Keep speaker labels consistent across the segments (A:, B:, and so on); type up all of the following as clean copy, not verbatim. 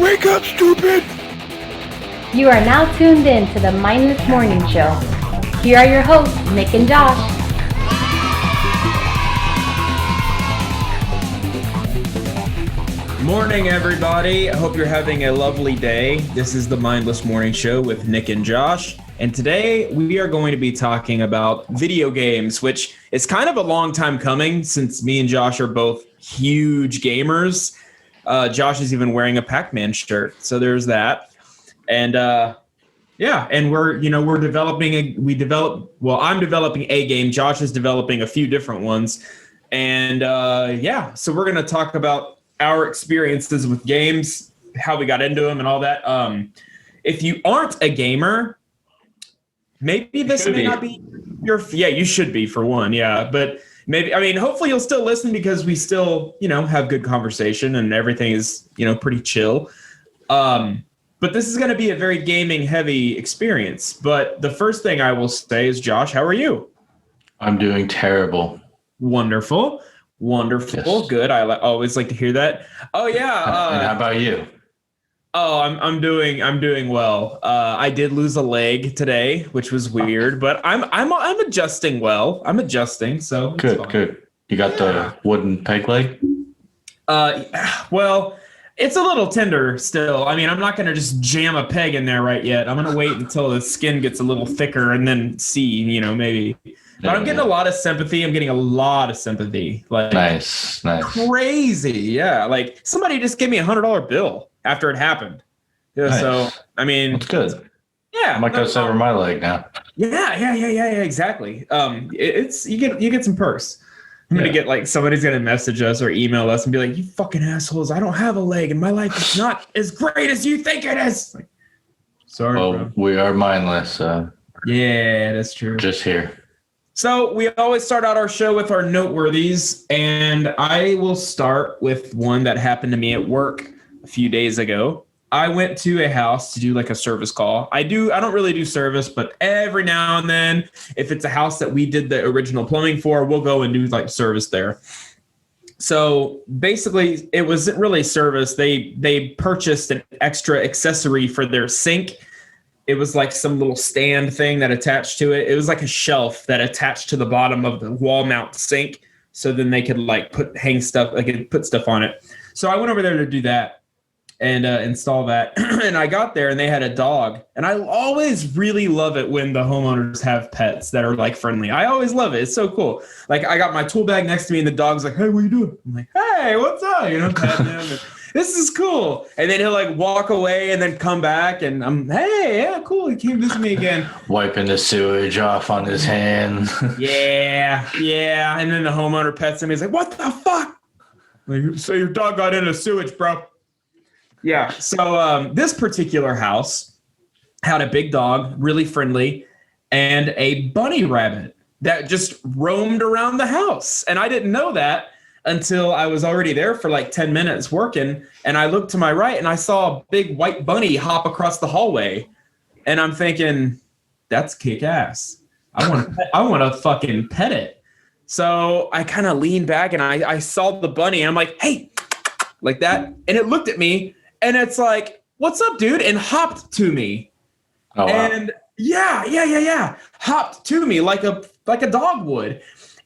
A: Wake up, stupid!
B: You are now tuned in to the Mindless Morning Show. Here are your hosts, Nick and Josh.
C: Morning, everybody. I hope you're having a lovely day. This is the Mindless Morning Show with Nick and Josh. And today we are going to be talking about video games, which is kind of a long time coming since me and Josh are both huge gamers. Josh is even wearing a Pac-Man shirt, so there's that. And and we're developing I'm developing a game. Josh is developing a few different ones. And so we're going to talk about our experiences with games, how we got into them and all that. If you aren't a gamer, maybe this may not be you should be for one. Yeah. But hopefully you'll still listen because we still, have good conversation and everything is, pretty chill. But this is going to be a very gaming heavy experience. But the first thing I will say is, Josh, how are you?
D: I'm doing terrible.
C: Wonderful. Yes. Good. I always like to hear that. Oh yeah.
D: And how about you?
C: Oh, I'm doing well. I did lose a leg today, which was weird, but I'm adjusting well. I'm adjusting, so
D: good. You got the wooden peg leg?
C: Well, it's a little tender still. I mean, I'm not gonna just jam a peg in there right yet. I'm gonna wait until the skin gets a little thicker and then see, maybe. But I'm getting a lot of sympathy. Like
D: nice.
C: Crazy, yeah. Like somebody just gave me $100 bill after it happened. Yeah, nice. So I mean,
D: that's good.
C: Yeah,
D: I might go sever my leg now.
C: Yeah, exactly. It's you get some perks. I'm gonna get somebody's gonna message us or email us and be like, "You fucking assholes! I don't have a leg, and my life is not as great as you think it is." Like, sorry, bro.
D: We are mindless.
C: Yeah, that's true.
D: Just here.
C: So we always start out our show with our noteworthies, and I will start with one that happened to me at work a few days ago. I went to a house to do a service call. I don't really do service, but every now and then, if it's a house that we did the original plumbing for, we'll go and do service there. So basically, it wasn't really service. They purchased an extra accessory for their sink. It was some little stand thing that attached to it. It was a shelf that attached to the bottom of the wall mount sink. So then they could hang stuff, put stuff on it. So I went over there to do that and install that. And I got there and they had a dog. And I always really love it when the homeowners have pets that are friendly. I always love it. It's so cool. I got my tool bag next to me and the dog's like, "Hey, what are you doing?" I'm like, "Hey, what's up?" Patting him. This is cool. And then he'll walk away and then come back and I'm, "Hey, yeah, cool. He came visit me again."
D: Wiping the sewage off on his hand.
C: Yeah. And then the homeowner pets him. He's like, "What the fuck?" "So your dog got into sewage, bro." Yeah. So this particular house had a big dog, really friendly, and a bunny rabbit that just roamed around the house. And I didn't know that until I was already there for 10 minutes working. And I looked to my right and I saw a big white bunny hop across the hallway. And I'm thinking, that's kick ass. I want to fucking pet it. So I kind of leaned back and I saw the bunny and I'm like, "Hey," like that. And it looked at me and it's like, "What's up, dude?" And hopped to me.
D: Oh, wow.
C: And yeah. Hopped to me like a dog would.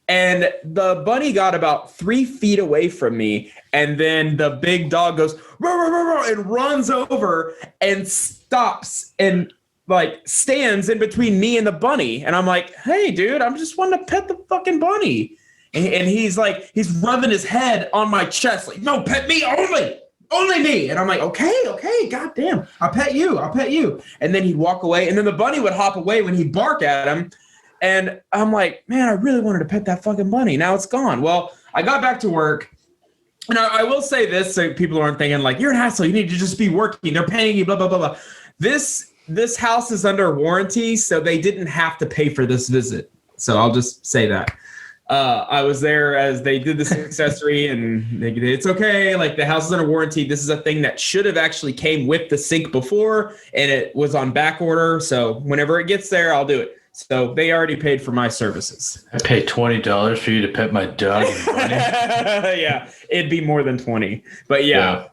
C: And the bunny got about 3 feet away from me. And then the big dog goes, "Roar, roar, roar, roar," and runs over and stops and stands in between me and the bunny. And I'm like, "Hey, dude, I'm just wanting to pet the fucking bunny." And he's rubbing his head on my chest. "No, pet me only me." And I'm like, okay, goddamn, I'll pet you. And then he'd walk away. And then the bunny would hop away when he'd bark at him. And I'm like, man, I really wanted to pet that fucking bunny. Now it's gone. Well, I got back to work. And I will say this so people aren't thinking "You're an asshole. You need to just be working. They're paying you, blah, blah, blah, blah." This house is under warranty, so they didn't have to pay for this visit. So I'll just say that. I was there as they did this accessory and it's okay. The house is under warranty. This is a thing that should have actually came with the sink before and it was on back order. So whenever it gets there, I'll do it. So they already paid for my services.
D: I paid $20 for you to pet my dog and bunny.
C: Yeah, it'd be more than 20. But yeah.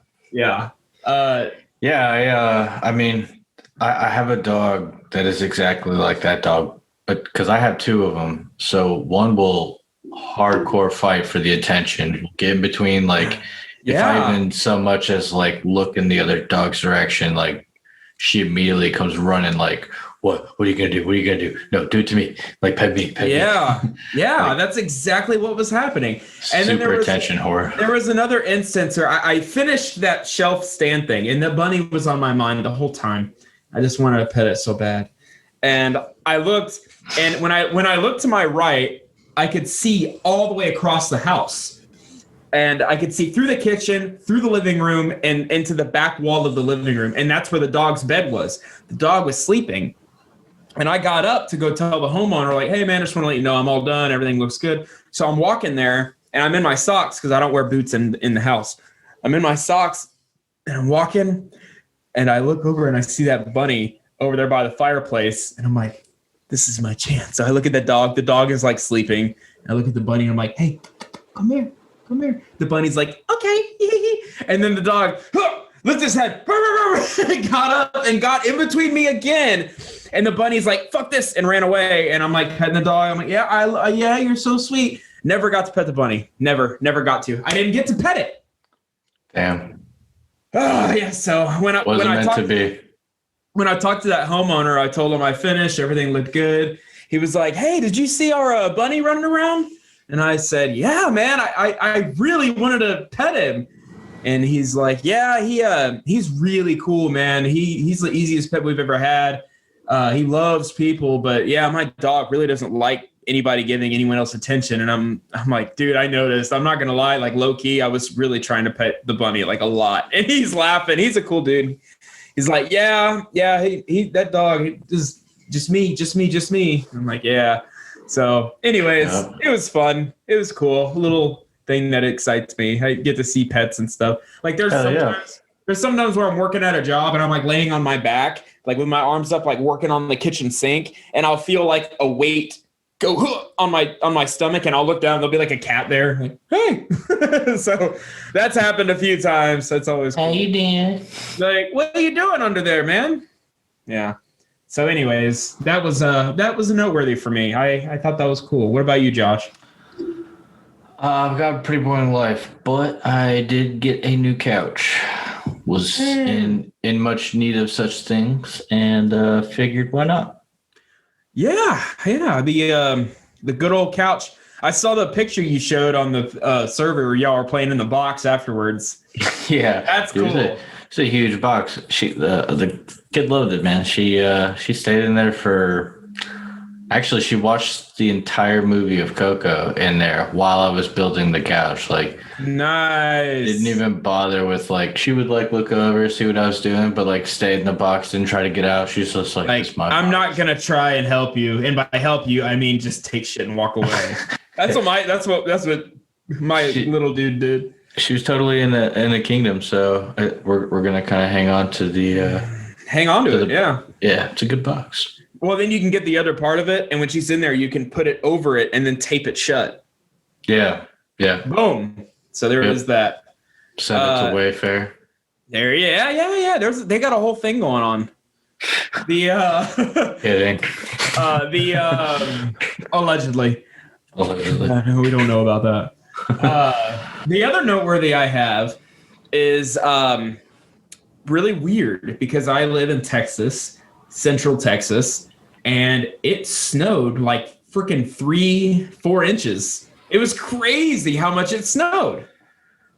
D: Yeah, I mean, I have a dog that is exactly like that dog, but because I have two of them, so one will hardcore fight for the attention, get in between, like if I
C: Yeah.
D: even so much as like look in the other dog's direction, like she immediately comes running, like, what are you gonna do? What are you gonna do? No, do it to me, like pet me.
C: Yeah. Yeah.
D: Like,
C: That's exactly what was happening. And then
D: super attention whore.
C: there was another instance where I finished that shelf stand thing, and the bunny was on my mind the whole time. I just wanted to pet it so bad. And I looked, and when I looked to my right, I could see all the way across the house. And I could see through the kitchen, through the living room, and into the back wall of the living room. And that's where the dog's bed was. The dog was sleeping. And I got up to go tell the homeowner, like, hey, man, I just want to let you know I'm all done. Everything looks good. So I'm walking there, and I'm in my socks because I don't wear boots in the house. I'm in my socks, and I'm walking, and I look over, and I see that bunny over there by the fireplace. And I'm like, this is my chance. So I look at the dog. The dog is, like, sleeping. I look at the bunny, and I'm like, hey, come here. Come here. The bunny's like, okay. And then the dog lifted his head, got up and got in between me again. And the bunny's like, fuck this, and ran away. And I'm like petting the dog. I'm like, yeah, you're so sweet. Never got to pet the bunny. Never got to. I didn't get to pet it.
D: Damn.
C: Oh, yeah. So when I talked to that homeowner, I told him I finished. Everything looked good. He was like, hey, did you see our bunny running around? And I said, yeah, man, I really wanted to pet him. And he's like, yeah, he's really cool, man. He's the easiest pet we've ever had. He loves people, but yeah, my dog really doesn't like anybody giving anyone else attention. And I'm like, dude, I noticed. I'm not gonna lie, like low key, I was really trying to pet the bunny like a lot. And he's laughing. He's a cool dude. He's like, yeah, he that dog, just me. I'm like, yeah. So anyways, It was fun. It was cool. A little thing that excites me. I get to see pets and stuff. Like there's sometimes where I'm working at a job and I'm like laying on my back, like with my arms up, like working on the kitchen sink, and I'll feel like a weight go on my stomach, and I'll look down, there'll be like a cat there. Like, hey. So that's happened a few times. That's always cool.
D: How you doing?
C: Like, what are you doing under there, man? Yeah. So anyways, that was noteworthy for me. I thought that was cool. What about you, Josh?
D: I've got a pretty boring life, but I did get a new couch. Was in much need of such things, and figured why not? Yeah.
C: The good old couch. I saw the picture you showed on the server where y'all were playing in the box afterwards.
D: Yeah,
C: that's cool.
D: It's a huge box. The kid loved it, man. She stayed in there for. Actually, she watched the entire movie of Coco in there while I was building the couch. Like,
C: nice.
D: Didn't even bother with like. She would like look over, see what I was doing, but like stayed in the box, didn't try to get out. She's just like this.
C: I'm not gonna try and help you, and by help you, I mean just take shit and walk away. That's what my little dude did.
D: She was totally in the kingdom, so we're gonna kind of hang on to it. Yeah, it's a good box.
C: Well, then you can get the other part of it, and when she's in there, you can put it over it and then tape it shut.
D: Yeah.
C: Boom. So there is that.
D: Send it to Wayfair.
C: There, yeah. They got a whole thing going on.
D: Kidding.
C: Allegedly. We don't know about that. The other noteworthy I have is really weird because I live in Texas, Central Texas, and it snowed like freaking 3-4 inches. It was crazy how much it snowed.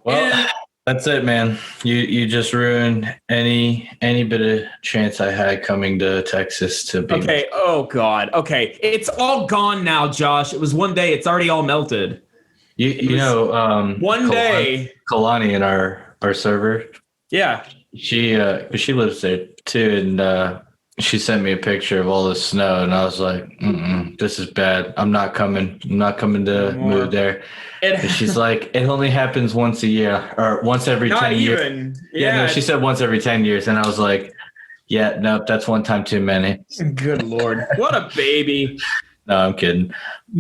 D: Well, that's it, man. You just ruined any bit of chance I had coming to Texas to be.
C: Okay. Oh God. Okay. It's all gone now, Josh. It was one day. It's already all melted.
D: You know,
C: one day.
D: Kalani in our server.
C: Yeah.
D: She lives there too, and she sent me a picture of all the snow, and I was like, this is bad. I'm not coming to move there. And she's like, it only happens once a year or once every 10 years. Yeah, no, she said once every 10 years. And I was like, yeah, nope, that's one time too many.
C: Good Lord. What a baby.
D: No, I'm kidding.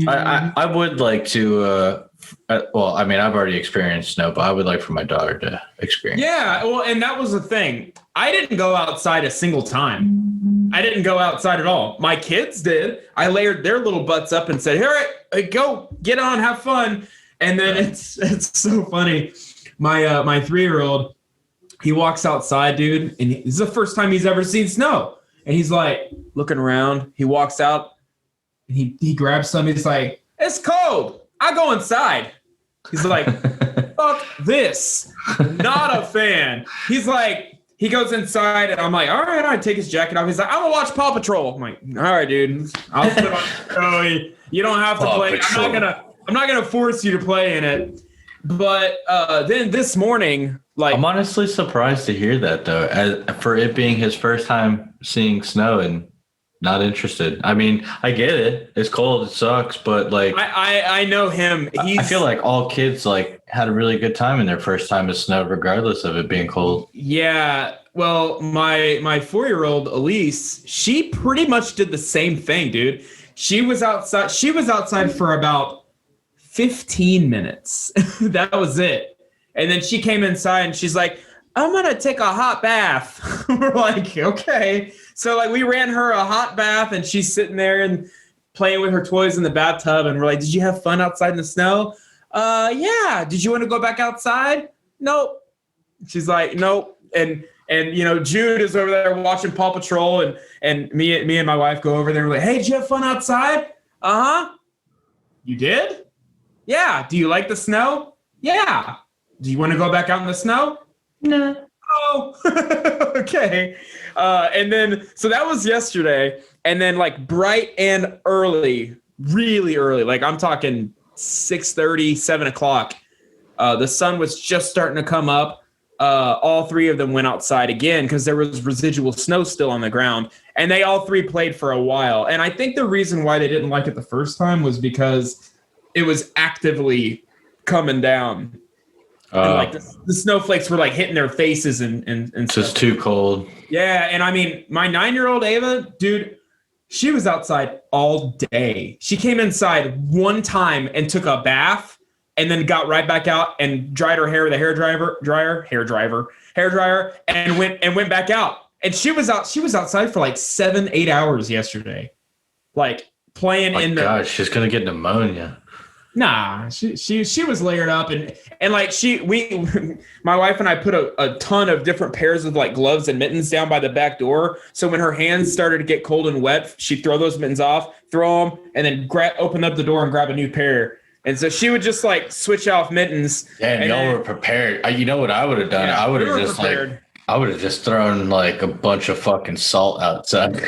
D: I would like to, well, I mean, I've already experienced snow, but I would like for my daughter to experience.
C: Yeah, well, and that was the thing. I didn't go outside a single time. I didn't go outside at all. My kids did. I layered their little butts up and said, "Here, go, get on, have fun." And then it's so funny. My 3-year-old, he walks outside, dude, and this is the first time he's ever seen snow. And he's like looking around. He walks out, and he grabs some. He's like, "It's cold. I go inside." He's like, "Fuck this. Not a fan." He's like, he goes inside, and I'm like, all right, I take his jacket off. He's like, "I'm gonna watch Paw Patrol." I'm like, all right, dude. I'll put on Joey. You don't have to play. I'm not gonna force you to play in it. But then this morning, like,
D: I'm honestly surprised to hear that though, for it being his first time seeing snow and not interested. I mean, I get it. It's cold. It sucks. But like,
C: I know him.
D: I feel like all kids like had a really good time in their first time of snow, regardless of it being cold.
C: Yeah. Well, my 4-year-old Elise, she pretty much did the same thing, dude. She was outside. She was outside for about 15 minutes. That was it. And then she came inside and she's like, "I'm going to take a hot bath." We're like, okay. So like we ran her a hot bath and she's sitting there and playing with her toys in the bathtub. And we're like, "Did you have fun outside in the snow?" Yeah. "Did you want to go back outside?" "Nope." She's like, "Nope." And Jude is over there watching Paw Patrol and me and my wife go over there and we're like, "Hey, did you have fun outside?" "Uh-huh." "You did?" "Yeah." "Do you like the snow?" "Yeah." "Do you want to go back out in the snow?"
B: No.
C: "Oh." Okay. And then, so that was yesterday. And then like bright and early, really early, like I'm talking 6:30, 7 o'clock. The sun was just starting to come up. All three of them went outside again because there was residual snow still on the ground. And they all three played for a while. And I think the reason why they didn't like it the first time was because it was actively coming down. And like the snowflakes were like hitting their faces and
D: just
C: stuff.
D: too cold.
C: Yeah, and I mean, my 9-year-old Ava, dude, she was outside all day. She came inside one time and took a bath, and then got right back out and dried her hair with a hair dryer, and went back out. And she was outside for like 7-8 hours yesterday, like playing in the.
D: Gosh, she's gonna get pneumonia.
C: Nah, she was layered up and like my wife and I put a ton of different pairs of like gloves and mittens down by the back door. So when her hands started to get cold and wet, she'd throw those mittens off, throw them, and then open up the door and grab a new pair. And so she would just like switch off mittens.
D: Yeah, and y'all were prepared. You know what I would have done?
C: Yeah,
D: I would have just
C: prepared.
D: like I would have just thrown like a bunch of fucking salt outside.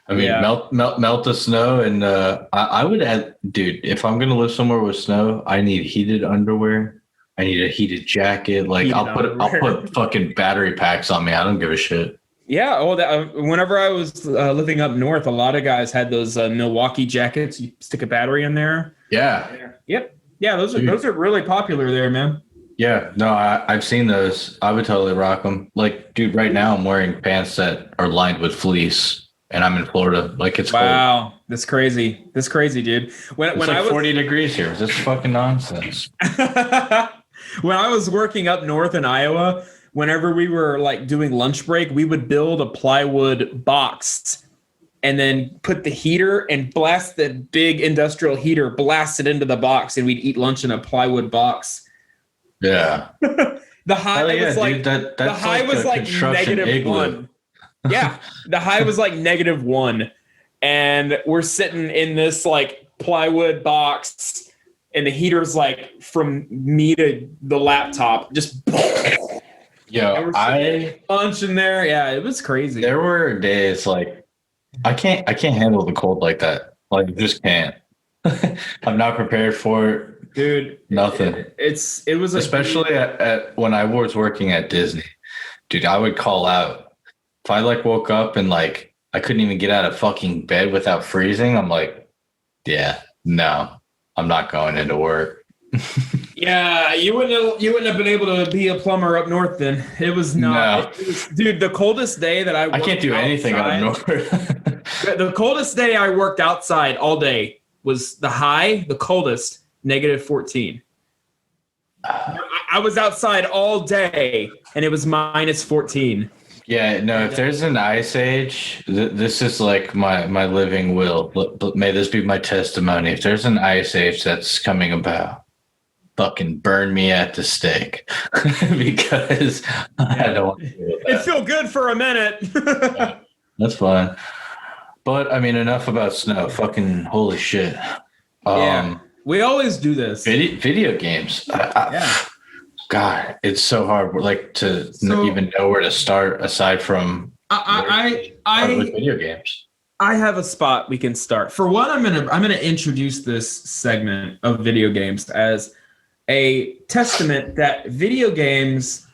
D: I mean, melt the snow, and I would add, dude. If I'm gonna live somewhere with snow, I need heated underwear. I need a heated jacket. Like I'll put fucking battery packs on me. I don't give a shit.
C: Yeah. Oh, whenever I was living up north, a lot of guys had those Milwaukee jackets. You stick a battery in there.
D: Yeah.
C: Yep. Yeah. Those are really popular there, man.
D: Yeah. No, I've seen those. I would totally rock them. Like, dude, right now I'm wearing pants that are lined with fleece. And I'm in Florida. Like, it's
C: wow, cold. That's crazy, dude. When
D: I was 40
C: 40
D: degrees here. This is fucking nonsense.
C: When I was working up north in Iowa, whenever we were like doing lunch break, we would build a plywood box and then put the heater and blast the big industrial heater, blast it into the box, and we'd eat lunch in a plywood box.
D: Yeah.
C: The high was like
D: dude,
C: the high was like -1. Yeah, the high was like -1, and we're sitting in this like plywood box, and the heater's like from me to the laptop, just.
D: Yo, I
C: punch in there. Yeah, it was crazy.
D: There were days like I can't handle the cold like that. Like, just can't. I'm not prepared for it,
C: dude.
D: Nothing.
C: It was
D: especially at when I was working at Disney, dude. I would call out. If I like woke up and like I couldn't even get out of fucking bed without freezing, I'm like, yeah, no, I'm not going into work.
C: Yeah, you wouldn't have been able to be a plumber up north then. It was not. No. Dude, the coldest day that I
D: can't do anything up north.
C: The coldest day I worked outside all day was the coldest, -14. I was outside all day, and it was -14.
D: Yeah, no, if there's an ice age, this is like my living will. May this be my testimony. If there's an ice age that's coming about, fucking burn me at the stake. Because I don't want to deal with that.
C: It feel good for a minute.
D: Yeah, that's fine. But, I mean, enough about snow. Fucking holy shit.
C: Yeah, we always do this.
D: Video games.
C: Yeah.
D: God, it's so hard. Like to even know where to start aside from with video games.
C: I have a spot we can start. For one, I'm gonna introduce this segment of video games as a testament that video games,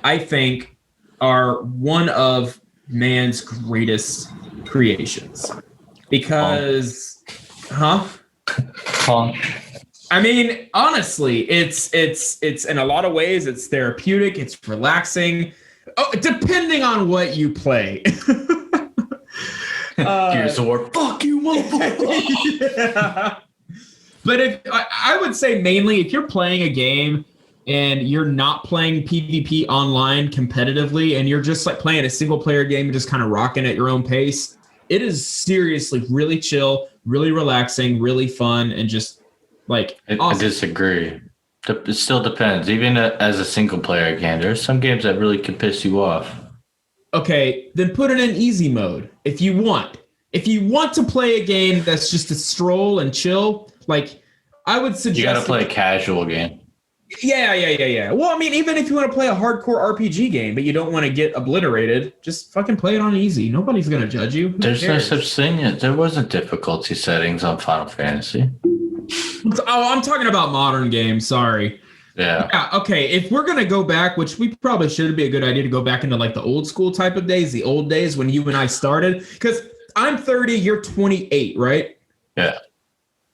C: I think, are one of man's greatest creations. Because, I mean, honestly, it's in a lot of ways, it's therapeutic, it's relaxing, depending on what you play.
D: Gears of War, fuck you, motherfucker.
C: Yeah. But if I would say mainly if you're playing a game and you're not playing PvP online competitively and you're just like playing a single player game and just kind of rocking at your own pace, it is seriously really chill, really relaxing, really fun, and just like awesome.
D: I disagree. It still depends. Even as a single player game, there's some games that really can piss you off.
C: Okay, then put it in easy mode if you want. If you want to play a game that's just a stroll and chill, like I would suggest
D: you gotta play a casual game.
C: Yeah. Well, I mean, even if you want to play a hardcore RPG game, but you don't want to get obliterated, just fucking play it on easy. Nobody's gonna judge you.
D: There's no such thing. There wasn't difficulty settings on Final Fantasy.
C: Oh, I'm talking about modern games. Sorry.
D: Yeah.
C: Okay. If we're gonna go back, which we probably should be a good idea to go back into like the old school type of days, the old days when you and I started, because I'm 30, you're 28, right?
D: Yeah.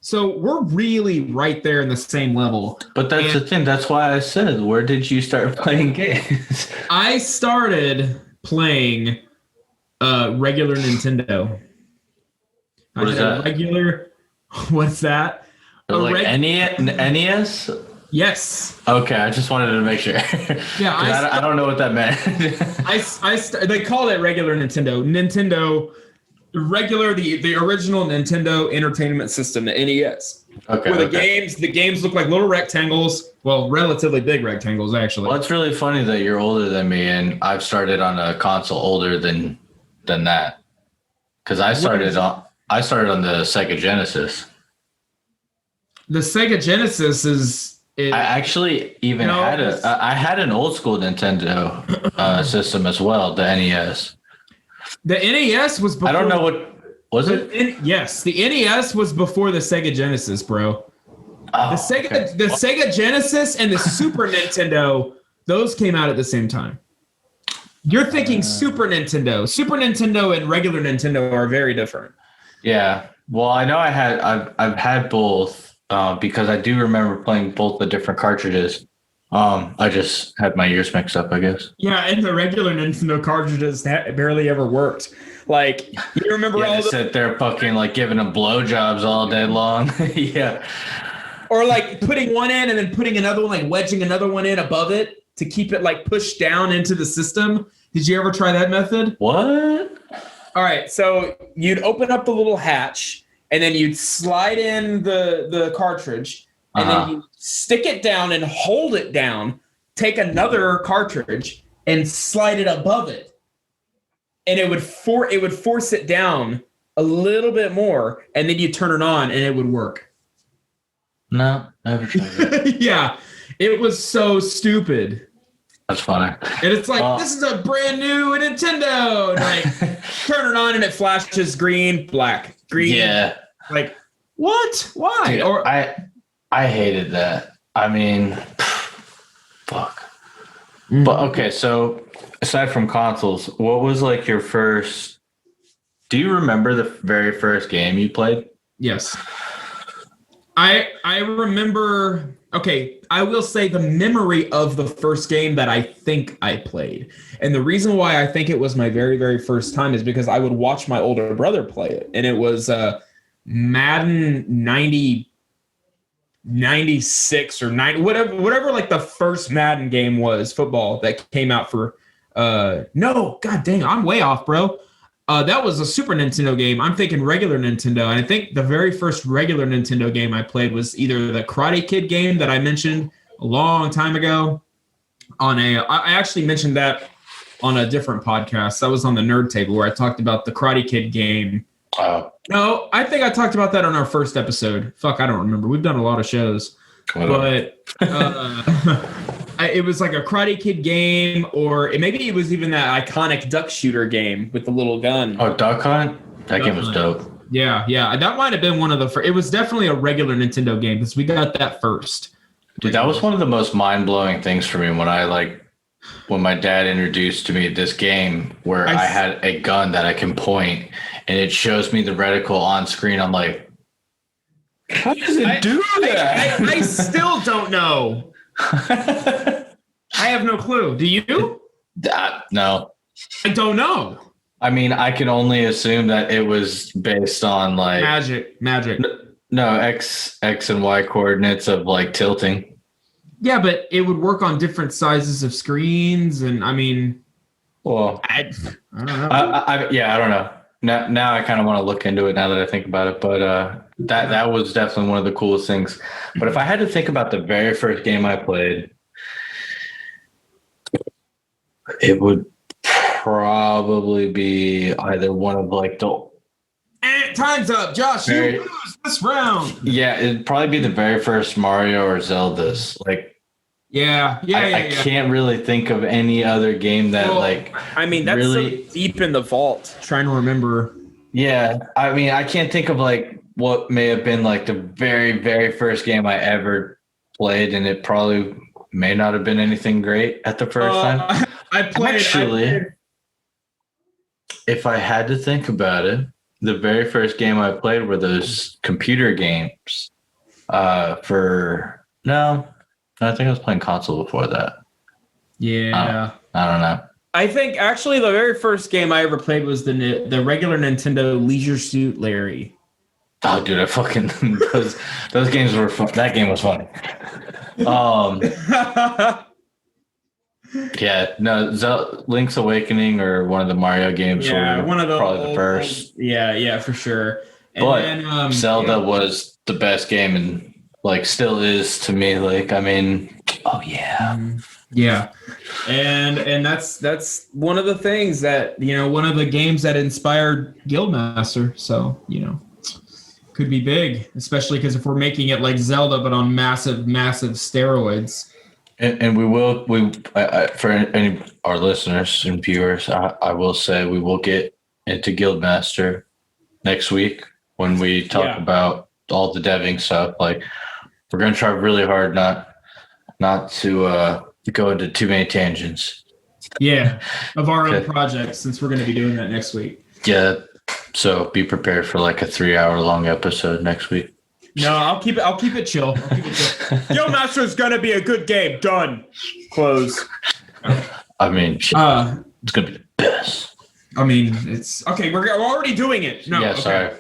C: So we're really right there in the same level.
D: But that's the thing. That's why I said, where did you start playing games?
C: I started playing regular Nintendo.
D: What is that?
C: What's that?
D: Like NES?
C: Yes.
D: Okay, I just wanted to make sure.
C: Yeah,
D: I don't know what that meant.
C: They call it regular Nintendo. The original Nintendo Entertainment System, the NES.
D: Okay.
C: Where the games look like little rectangles. Well, relatively big rectangles, actually.
D: Well, it's really funny that you're older than me, and I've started on a console older than that. Because I started on the Sega Genesis.
C: The Sega Genesis is.
D: I actually even I had an old school Nintendo system as well, the NES.
C: The NES was before.
D: I don't know what was it.
C: Yes, the NES was before the Sega Genesis, bro.
D: Oh,
C: the Sega Genesis and the Super Nintendo, those came out at the same time. You're thinking Super Nintendo. Super Nintendo and regular Nintendo are very different.
D: Yeah. Well, I know I've had both because I do remember playing both the different cartridges. I just had my ears mixed up, I guess.
C: Yeah, and the regular Nintendo cartridges barely ever worked. Like, you remember all the...
D: sit there fucking like giving them blowjobs all day long. Yeah.
C: Or like putting one in and then putting another one, like wedging another one in above it to keep it like pushed down into the system. Did you ever try that method?
D: What?
C: All right, so you'd open up the little hatch and then you'd slide in the cartridge and then you stick it down and hold it down, take another cartridge and slide it above it. And it would force it down a little bit more, and then you turn it on and it would work.
D: No, never tried that.
C: Yeah, it was so stupid.
D: That's funny.
C: And it's like, this is a brand new Nintendo. And like, turn it on and it flashes green, black, green.
D: Yeah.
C: Like, what? Why?
D: Dude, I hated that. I mean, fuck. Mm-hmm. But okay, so aside from consoles, what was like your first? Do you remember the very first game you played?
C: Yes. I remember. Okay, I will say the memory of the first game that I think I played. And the reason why I think it was my very, very first time is because I would watch my older brother play it. And it was Madden 90. 96 or 9, whatever like the first Madden game was, football, that came out for no, god dang, I'm way off, bro. That was a Super Nintendo game. I'm thinking regular Nintendo. And I think the very first regular Nintendo game I played was either the Karate Kid game that I mentioned a long time ago I actually mentioned that on a different podcast. That was on the Nerd Table where I talked about the Karate Kid game. No, I think I talked about that on our first episode. Fuck, I don't remember. We've done a lot of shows. But it was like a Karate Kid game, or maybe it was even that iconic duck shooter game with the little gun.
D: Oh, Duck Hunt? That game was dope.
C: Yeah. That might have been one of the first. It was definitely a regular Nintendo game because we got that first.
D: Dude, that was one of the most mind-blowing things for me when my dad introduced to me this game where I had a gun that I can point and it shows me the reticle on screen. I'm like, how does it do that?
C: I still don't know. I have no clue. Do you?
D: No.
C: I don't know.
D: I mean, I can only assume that it was based on like
C: magic.
D: No, X and Y coordinates of like tilting.
C: Yeah, but it would work on different sizes of screens, and I mean,
D: well,
C: I don't know.
D: I don't know. Now I kind of want to look into it now that I think about it, but that was definitely one of the coolest things. But if I had to think about the very first game I played, it would probably be either one of like the.
C: Time's up, Josh. You lose this round.
D: Yeah, it'd probably be the very first Mario or Zelda's. Like, I can't really think of any other game that
C: I mean, that's really so deep in the vault. Trying to remember.
D: Yeah, I mean, I can't think of like what may have been like the very, very first game I ever played, and it probably may not have been anything great at the first time. If I had to think about it, the very first game I played were those computer games. I think I was playing console before that.
C: Yeah.
D: I don't know.
C: I think actually the very first game I ever played was the regular Nintendo Leisure Suit Larry.
D: Oh, dude, I fucking those games were fun. That game was funny. Yeah, no, Link's Awakening or one of the Mario games.
C: Yeah, one of the
D: probably the first.
C: Yeah, for sure. And
D: but
C: then,
D: Zelda was the best game, and like still is to me. Like, I mean, oh yeah,
C: yeah, and that's one of the things that one of the games that inspired Guildmaster. So could be big, especially because if we're making it like Zelda but on massive steroids.
D: And for any our listeners and viewers, I will say we will get into Guildmaster next week when we talk about all the deving stuff. Like, we're gonna try really hard not to go into too many tangents.
C: Yeah, of our own projects, since we're gonna be doing that next week.
D: Yeah, so be prepared for like a 3-hour long episode next week.
C: No, I'll keep it chill. Guildmaster is gonna be a good game. Done. Close.
D: I mean, it's gonna be the best.
C: I mean, it's okay. We're already doing it. No,
D: yeah,
C: okay.
D: Sorry.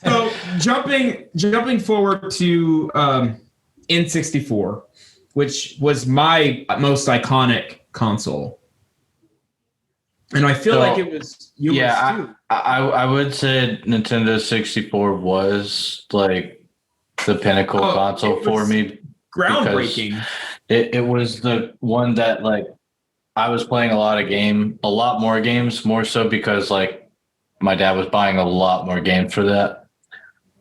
C: So jumping forward to N64, which was my most iconic console, and I feel like it was yours too.
D: I would say Nintendo 64 was like the pinnacle console for me.
C: Groundbreaking.
D: It was the one that like I was playing a lot more games, more so because like my dad was buying a lot more games for that.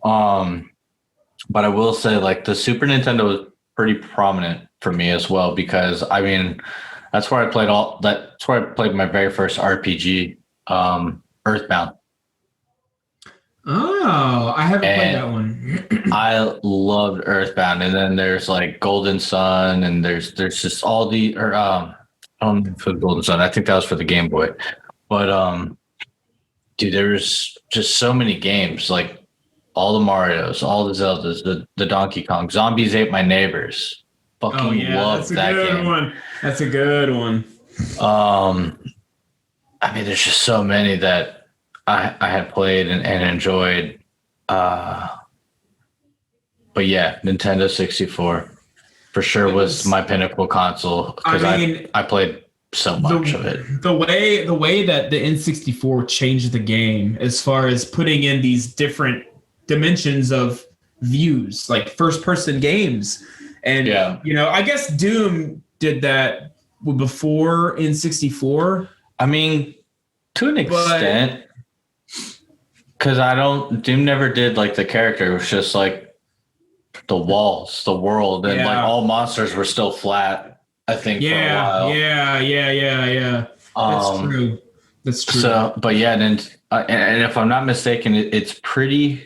D: But I will say like the Super Nintendo was pretty prominent for me as well, because I mean that's where I played my very first RPG, Earthbound.
C: Oh, I haven't played that one.
D: I loved Earthbound, and then there's like Golden Sun, and there's just all I don't know for the Golden Sun. I think that was for the Game Boy, but dude, there was just so many games, like all the Marios, all the Zeldas, the Donkey Kong, Zombies Ate My Neighbors. Fucking loved that game.
C: That's a good one.
D: I mean, there's just so many that I had played and enjoyed. But yeah, Nintendo 64 for sure was my pinnacle console because I played so much of it.
C: The way that the N64 changed the game as far as putting in these different dimensions of views, like first-person games. And, I guess Doom did that before N64.
D: I mean, to an extent, because Doom never did like the character. It was just like the walls, the world, and like all monsters were still flat, I think, for a while.
C: Yeah. That's true.
D: So, but yeah, and if I'm not mistaken, it's pretty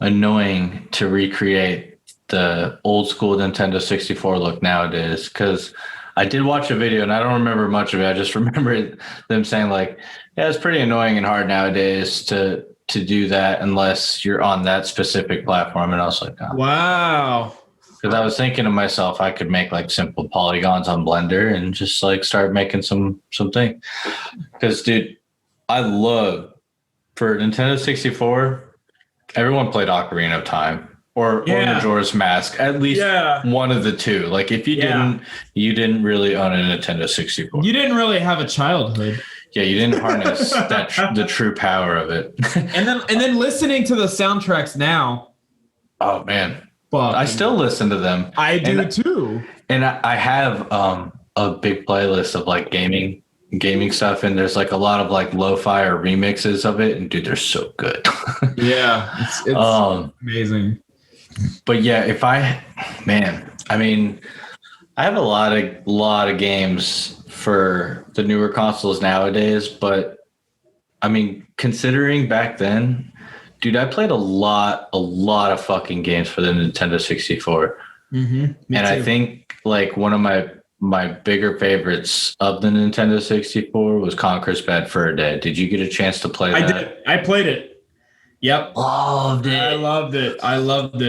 D: annoying to recreate the old school Nintendo 64 look nowadays, because I did watch a video and I don't remember much of it. I just remember them saying like, yeah, it's pretty annoying and hard nowadays to do that unless you're on that specific platform. And I was like, oh.
C: Wow.
D: Because I was thinking to myself, I could make like simple polygons on Blender and just like start making something. Because dude, I love for Nintendo 64, everyone played Ocarina of Time. Or Majora's Mask, at least one of the two. Like if you didn't, you didn't really own a Nintendo 64.
C: You didn't really have a childhood.
D: Yeah, you didn't harness the true power of it.
C: and then listening to the soundtracks now.
D: Oh man, I still listen to them.
C: I do too.
D: And I have a big playlist of like gaming stuff, and there's like a lot of like lo-fi or remixes of it, and dude, they're so good.
C: Yeah, it's amazing.
D: But yeah, I have a lot of games for the newer consoles nowadays, but I mean, considering back then, dude, I played a lot of fucking games for the Nintendo 64.
C: Mm-hmm.
D: And I think like one of my bigger favorites of the Nintendo 64 was Conker's Bad Fur Day. Did you get a chance to play that?
C: I did. I played it. Yep.
D: Loved it.
C: I loved it. I loved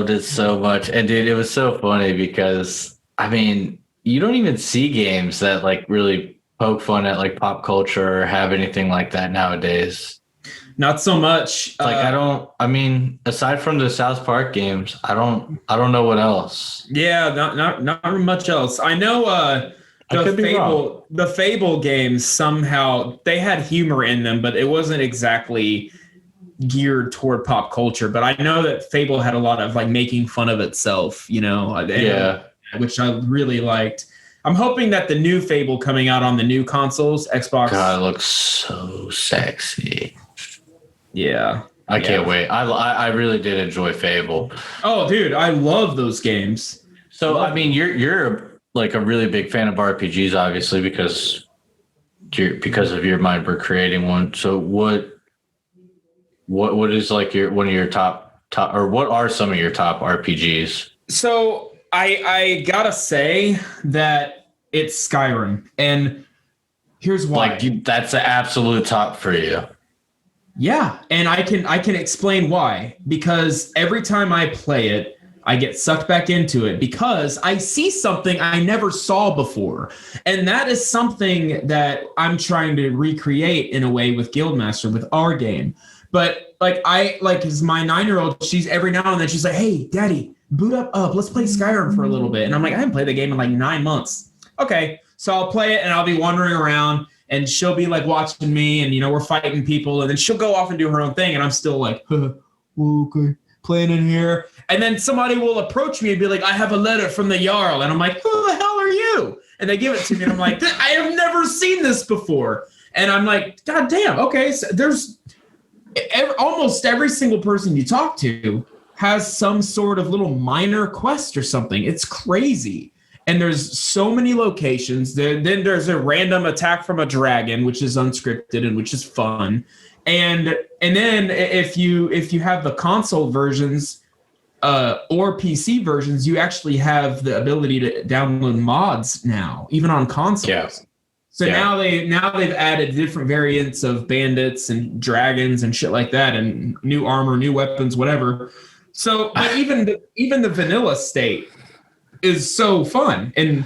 C: it
D: so much. And dude, it was so funny because I mean, you don't even see games that like really poke fun at like pop culture or have anything like that nowadays.
C: Not so much.
D: Like aside from the South Park games, I don't know what else.
C: Yeah, not much else. I know the Fable games, somehow they had humor in them, but it wasn't exactly geared toward pop culture. But I know that Fable had a lot of like making fun of itself, which I really liked. I'm hoping that the new Fable coming out on the new consoles, Xbox.
D: God, it looks so sexy.
C: Yeah.
D: I can't wait. I really did enjoy Fable.
C: Oh, dude, I love those games.
D: So, I mean, you're like a really big fan of RPGs, obviously, because of your mind for creating one. So what is like one of your top, or what are some of your top RPGs?
C: So I gotta say that it's Skyrim, and here's why.
D: Like that's the absolute top for you.
C: Yeah, and I can explain why. Because every time I play it, I get sucked back into it because I see something I never saw before. And that is something that I'm trying to recreate in a way with Guildmaster, with our game. But cause my 9-year-old, she's every now and then she's like, hey, daddy, boot up, let's play Skyrim for a little bit. And I'm like, I haven't played the game in like 9 months. Okay, so I'll play it and I'll be wandering around and she'll be like watching me and, we're fighting people and then she'll go off and do her own thing. And I'm still like, okay, playing in here. And then somebody will approach me and be like, I have a letter from the Jarl. And I'm like, who the hell are you? And they give it to me and I'm like, I have never seen this before. And I'm like, God damn, okay. So there's almost every single person you talk to has some sort of little minor quest or something. It's crazy. And there's so many locations. Then there's a random attack from a dragon, which is unscripted and which is fun. And then if you have the console versions or PC versions, you actually have the ability to download mods now, even on consoles.
D: Yeah.
C: So now they've added different variants of bandits and dragons and shit like that, and new armor, new weapons, whatever. So, but even the vanilla state is so fun and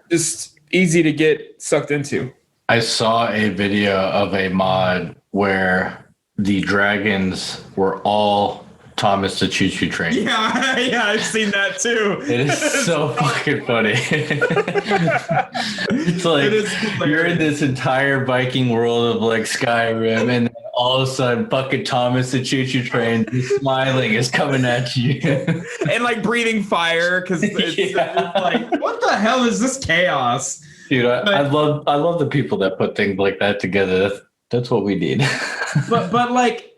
C: just easy to get sucked into.
D: I saw a video of a mod where the dragons were all Thomas the Choo Choo Train.
C: Yeah, yeah, I've seen that too.
D: It is so fucking funny. It's like you're in this entire Viking world of like Skyrim, and then all of a sudden, fucking Thomas the Choo Choo Train, smiling, is coming at you,
C: and like breathing fire because it's like, what the hell is this chaos?
D: Dude, I love the people that put things like that together. That's what we need.
C: but like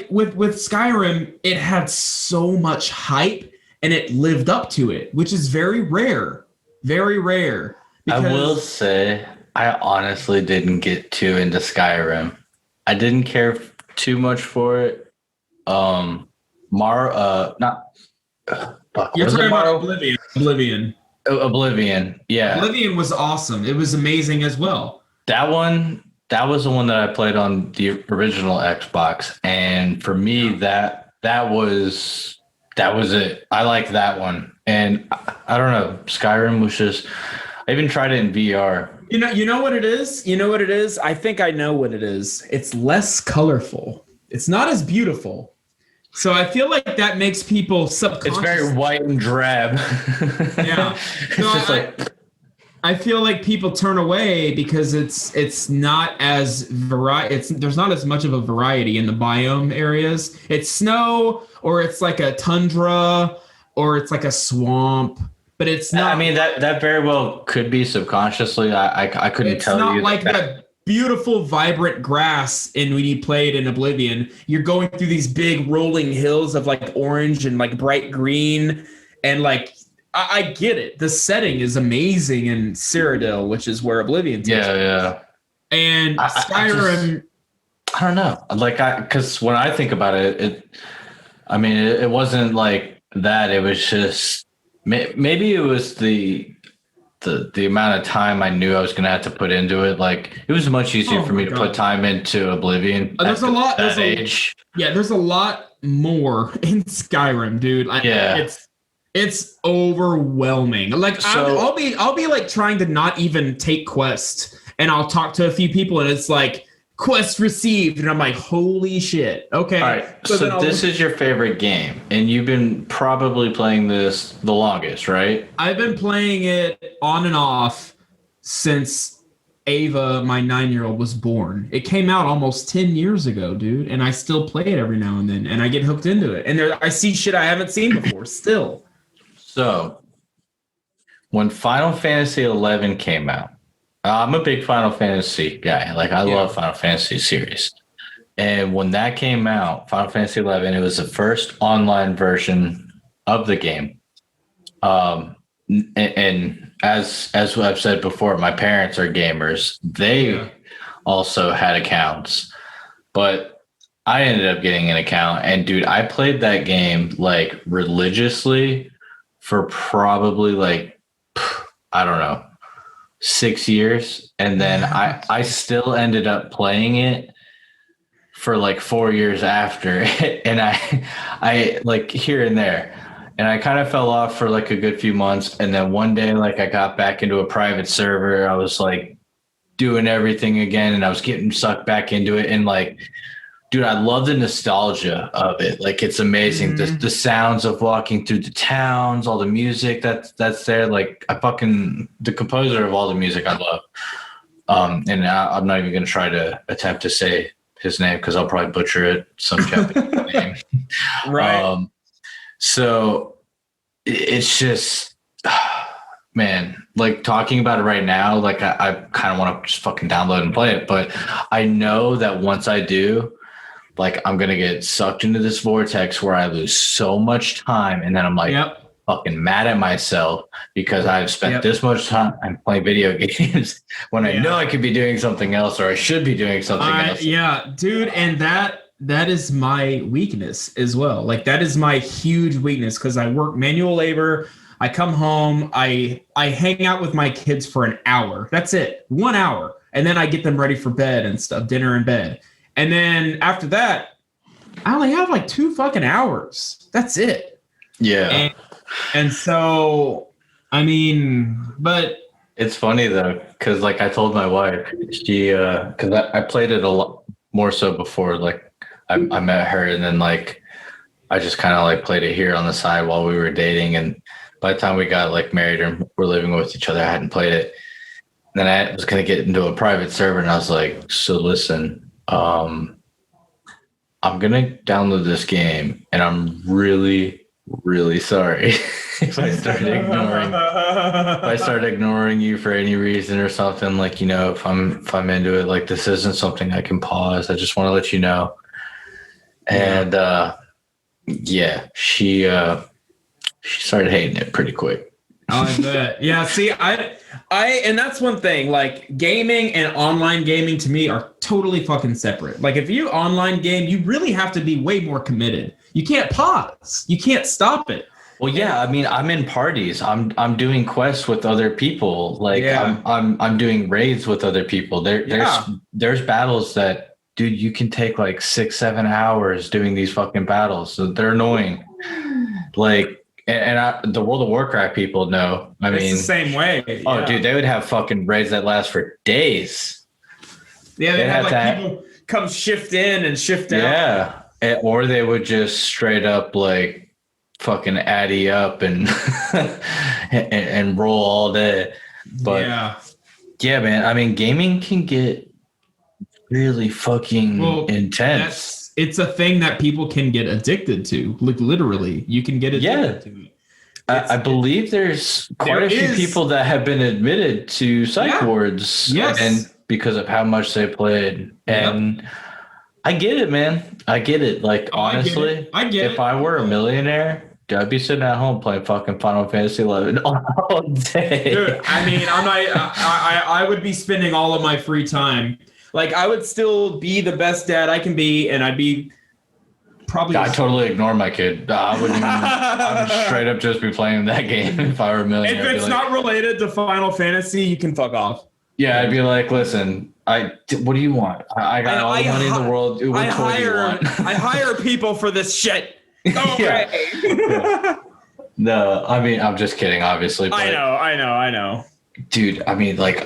C: with Skyrim, it had so much hype and it lived up to it, which is very rare. Very rare.
D: I will say I honestly didn't get too into Skyrim. I didn't care too much for it. You're
C: talking about Oblivion.
D: Oblivion, yeah.
C: Oblivion was awesome. It was amazing as well.
D: That was the one that I played on the original Xbox, and for me, that was it. I like that one, and I don't know. Skyrim was just. I even tried it in VR.
C: You know what it is. I think I know what it is. It's less colorful. It's not as beautiful. So I feel like that makes people subconscious.
D: It's very white and drab.
C: Yeah. I feel like people turn away because it's not as there's not as much of a variety in the biome areas. It's snow, or it's like a tundra, or it's like a swamp, but it's not.
D: I mean, that very well could be subconsciously. I couldn't tell you.
C: It's not like that beautiful, vibrant grass when you played in Oblivion. You're going through these big rolling hills of like orange and like bright green, and like. I get it. The setting is amazing in Cyrodiil, which is where Oblivion takes place.
D: Yeah.
C: And Skyrim...
D: I don't know. Because when I think about it, it wasn't like that. It was just... Maybe it was the amount of time I knew I was going to have to put into it. Like, it was much easier for me to put time into Oblivion.
C: There's a lot more in Skyrim, dude. It's overwhelming. Like I'll be like trying to not even take quests, and I'll talk to a few people, and it's like quest received, and I'm like, holy shit. Okay.
D: All right. So this is your favorite game, and you've been probably playing this the longest, right?
C: I've been playing it on and off since Ava, my 9-year-old, was born. It came out almost 10 years ago, dude, and I still play it every now and then, and I get hooked into it. And I see shit I haven't seen before still.
D: So, when Final Fantasy XI came out, I'm a big Final Fantasy guy. Like, I love Final Fantasy series. And when that came out, Final Fantasy XI, it was the first online version of the game. And as I've said before, my parents are gamers. They also had accounts. But I ended up getting an account. And, dude, I played that game, like, religiously for probably like, I don't know, 6 years. And then I still ended up playing it for like 4 years after. And I like here and there. And I kind of fell off for like a good few months. And then one day, like I got back into a private server. I was like doing everything again, and I was getting sucked back into it. And like, dude, I love the nostalgia of it. Like, it's amazing. Mm-hmm. The sounds of walking through the towns, all the music that's there. Like, the composer of all the music I love. And I'm not even going to try to attempt to say his name because I'll probably butcher it. Some Japanese name.
C: Right.
D: So it's just, man, like talking about it right now, like I kind of want to just fucking download and play it. But I know that once I do, like, I'm going to get sucked into this vortex where I lose so much time. And then I'm like fucking mad at myself because I've spent this much time playing video games when I know I could be doing something else, or I should be doing something else.
C: Yeah, dude. And that is my weakness as well. Like, that is my huge weakness because I work manual labor. I come home, I hang out with my kids for an hour. That's it. 1 hour. And then I get them ready for bed and stuff, dinner in bed. And then after that, I only have like 2 fucking hours. That's it.
D: Yeah.
C: And so, I mean, but
D: it's funny though, because like I told my wife, she, because I played it a lot more so before, like I met her, and then like I just kind of like played it here on the side while we were dating. And by the time we got like married and we're living with each other, I hadn't played it. And then I was going to get into a private server and I was like, so listen, I'm going to download this game and I'm really, really sorry if I start ignoring you for any reason or something. Like, you know, if I'm into it, like this isn't something I can pause. I just want to let you know. And yeah, she started hating it pretty quick.
C: I bet. Yeah, see, I and that's one thing, like gaming and online gaming to me are totally fucking separate. Like if you online game, you really have to be way more committed. You can't pause. You can't stop it.
D: Well, yeah, I mean, I'm in parties. I'm doing quests with other people. Like I'm doing raids with other people. There's battles that, dude, you can take like 6-7 hours doing these fucking battles. So they're annoying. Like, and the World of Warcraft people know. I mean,
C: it's the same way.
D: Oh, dude, they would have fucking raids that last for days.
C: Yeah, they have like people come shift in and shift out.
D: Yeah, or they would just straight up like fucking addy up and and roll all day. But yeah, man. I mean, gaming can get really fucking intense.
C: It's a thing that people can get addicted to. Like literally, you can get addicted to it.
D: I believe there's quite a few people that have been admitted to psych wards, and because of how much they played. And I get it, man. I get it. Like honestly,
C: I get it.
D: If I were a millionaire, I'd be sitting at home playing fucking Final Fantasy 11 all day.
C: Dude, I mean, I would be spending all of my free time. Like I would still be the best dad I can be, and I'd be probably.
D: I totally ignore my kid. I wouldn't even. I would straight up just be playing that game if I were a millionaire.
C: If it's not related to Final Fantasy, you can fuck off.
D: Yeah, I'd be like, listen, what do you want? I got all the money in the world. What toy do you want?
C: I hire people for this shit. Okay.
D: No, I mean, I'm just kidding, obviously. But,
C: I know.
D: Dude, I mean, like,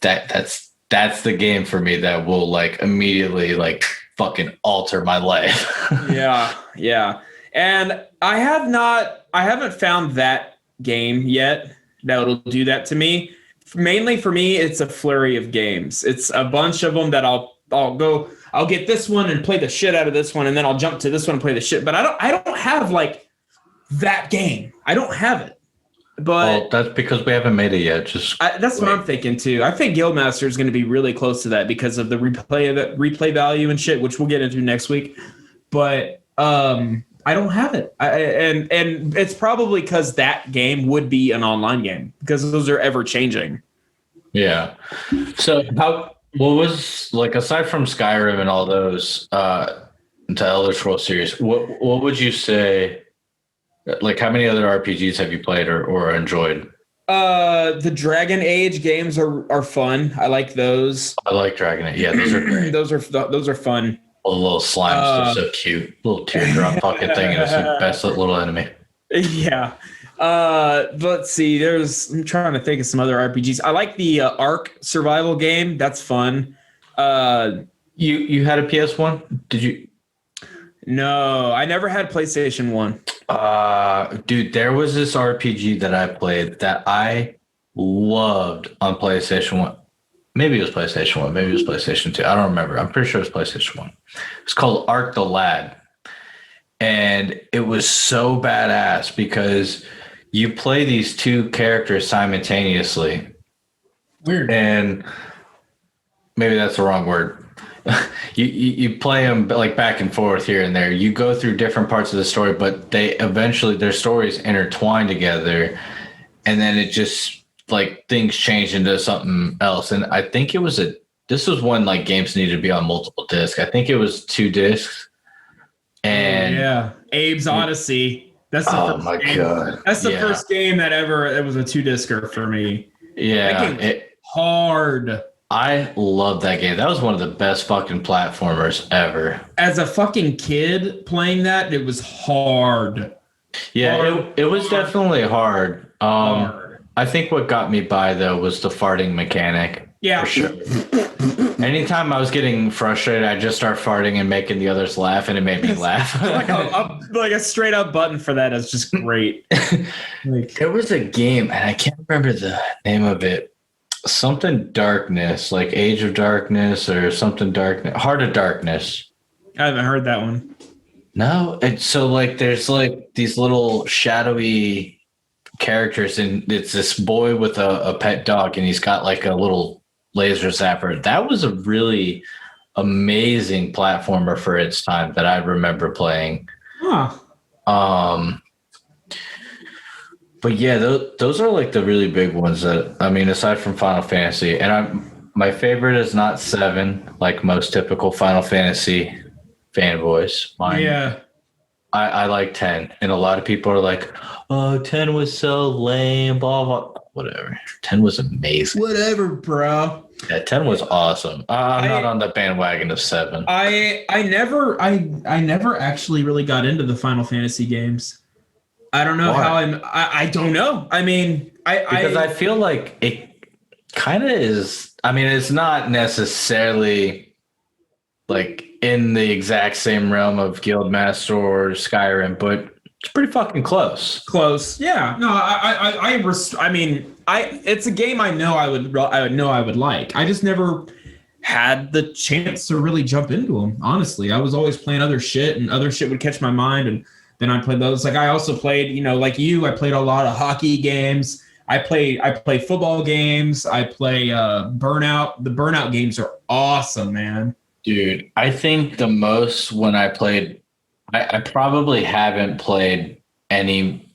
D: that's the game for me that will like immediately like fucking alter my life. Yeah. And I haven't found that game yet that'll do that to me. Mainly for me, it's a flurry of games. It's a bunch of them that I'll get this one and play the shit out of this one, and then I'll jump to this one and play the shit. But I don't have like that game. I don't have it. But that's because we haven't made it yet.
C: That's what I'm thinking too. I think Guildmaster is going to be really close to that because of the replay value and shit, which we'll get into next week. But I don't have it, and it's probably because that game would be an online game because those are ever changing.
D: Yeah. So what was like aside from Skyrim and all those to Elder Scrolls series? What would you say? Like, how many other RPGs have you played or enjoyed?
C: The Dragon Age games are fun. I like those.
D: I like Dragon Age. Yeah, those are great.
C: those are fun.
D: The little slimes, they're so cute. Little teardrop fucking thing, and it's the best little enemy. Yeah.
C: Let's see. I'm trying to think of some other RPGs. I like the Ark survival game. That's fun.
D: You had a PS1? Did you?
C: No, I never had PlayStation 1.
D: Dude, there was this RPG that I played that I loved on PlayStation 1. Maybe it was PlayStation 1. Maybe it was PlayStation 2. I don't remember. I'm pretty sure it was PlayStation 1. It's called Ark the Lad. And it was so badass because you play these two characters simultaneously.
C: Weird.
D: And maybe that's the wrong word. You play them like back and forth here and there. You go through different parts of the story, but they eventually their stories intertwine together, and then it just like things change into something else. And I think this was when like games needed to be on multiple discs. I think it was 2 discs. And
C: Abe's Odyssey. That's the first game. God. That's the first game that it was a 2-discer for me.
D: Yeah,
C: hard.
D: I love that game. That was one of the best fucking platformers ever.
C: As a fucking kid playing that, it was hard.
D: Yeah, it was definitely hard. I think what got me by though was the farting mechanic.
C: Yeah.
D: For sure. Anytime I was getting frustrated, I'd just start farting and making the others laugh, and it made me laugh.
C: like a straight up button for that is just great.
D: There was a game, and I can't remember the name of it. Something Darkness, like Age of Darkness or something Darkness. Heart of Darkness.
C: I haven't heard that one.
D: No, it's so like there's like these little shadowy characters, and it's this boy with a pet dog, and he's got like a little laser zapper. That was a really amazing platformer for its time that I remember playing.
C: Huh.
D: But yeah, those are like the really big ones that, I mean, aside from Final Fantasy, and my favorite is not 7, like most typical Final Fantasy fanboys.
C: Yeah.
D: I like 10, and a lot of people are like, oh, 10 was so lame, blah, blah. Whatever. 10 was amazing.
C: Whatever, bro.
D: Yeah, 10 was awesome. I'm not on the bandwagon of 7.
C: I never actually really got into the Final Fantasy games. I don't know how I don't know. I mean, I
D: feel like it kind of is. I mean, it's not necessarily like in the exact same realm of Guildmaster or Skyrim, but it's pretty fucking close.
C: Close, yeah. No, it's a game I know I would like. I just never had the chance to really jump into them. Honestly, I was always playing other shit, and other shit would catch my mind, and then I played those. Like I also played, like you, I played a lot of hockey games. I play football games. I play Burnout. The Burnout games are awesome, man.
D: Dude, I think the most when I played. I probably haven't played any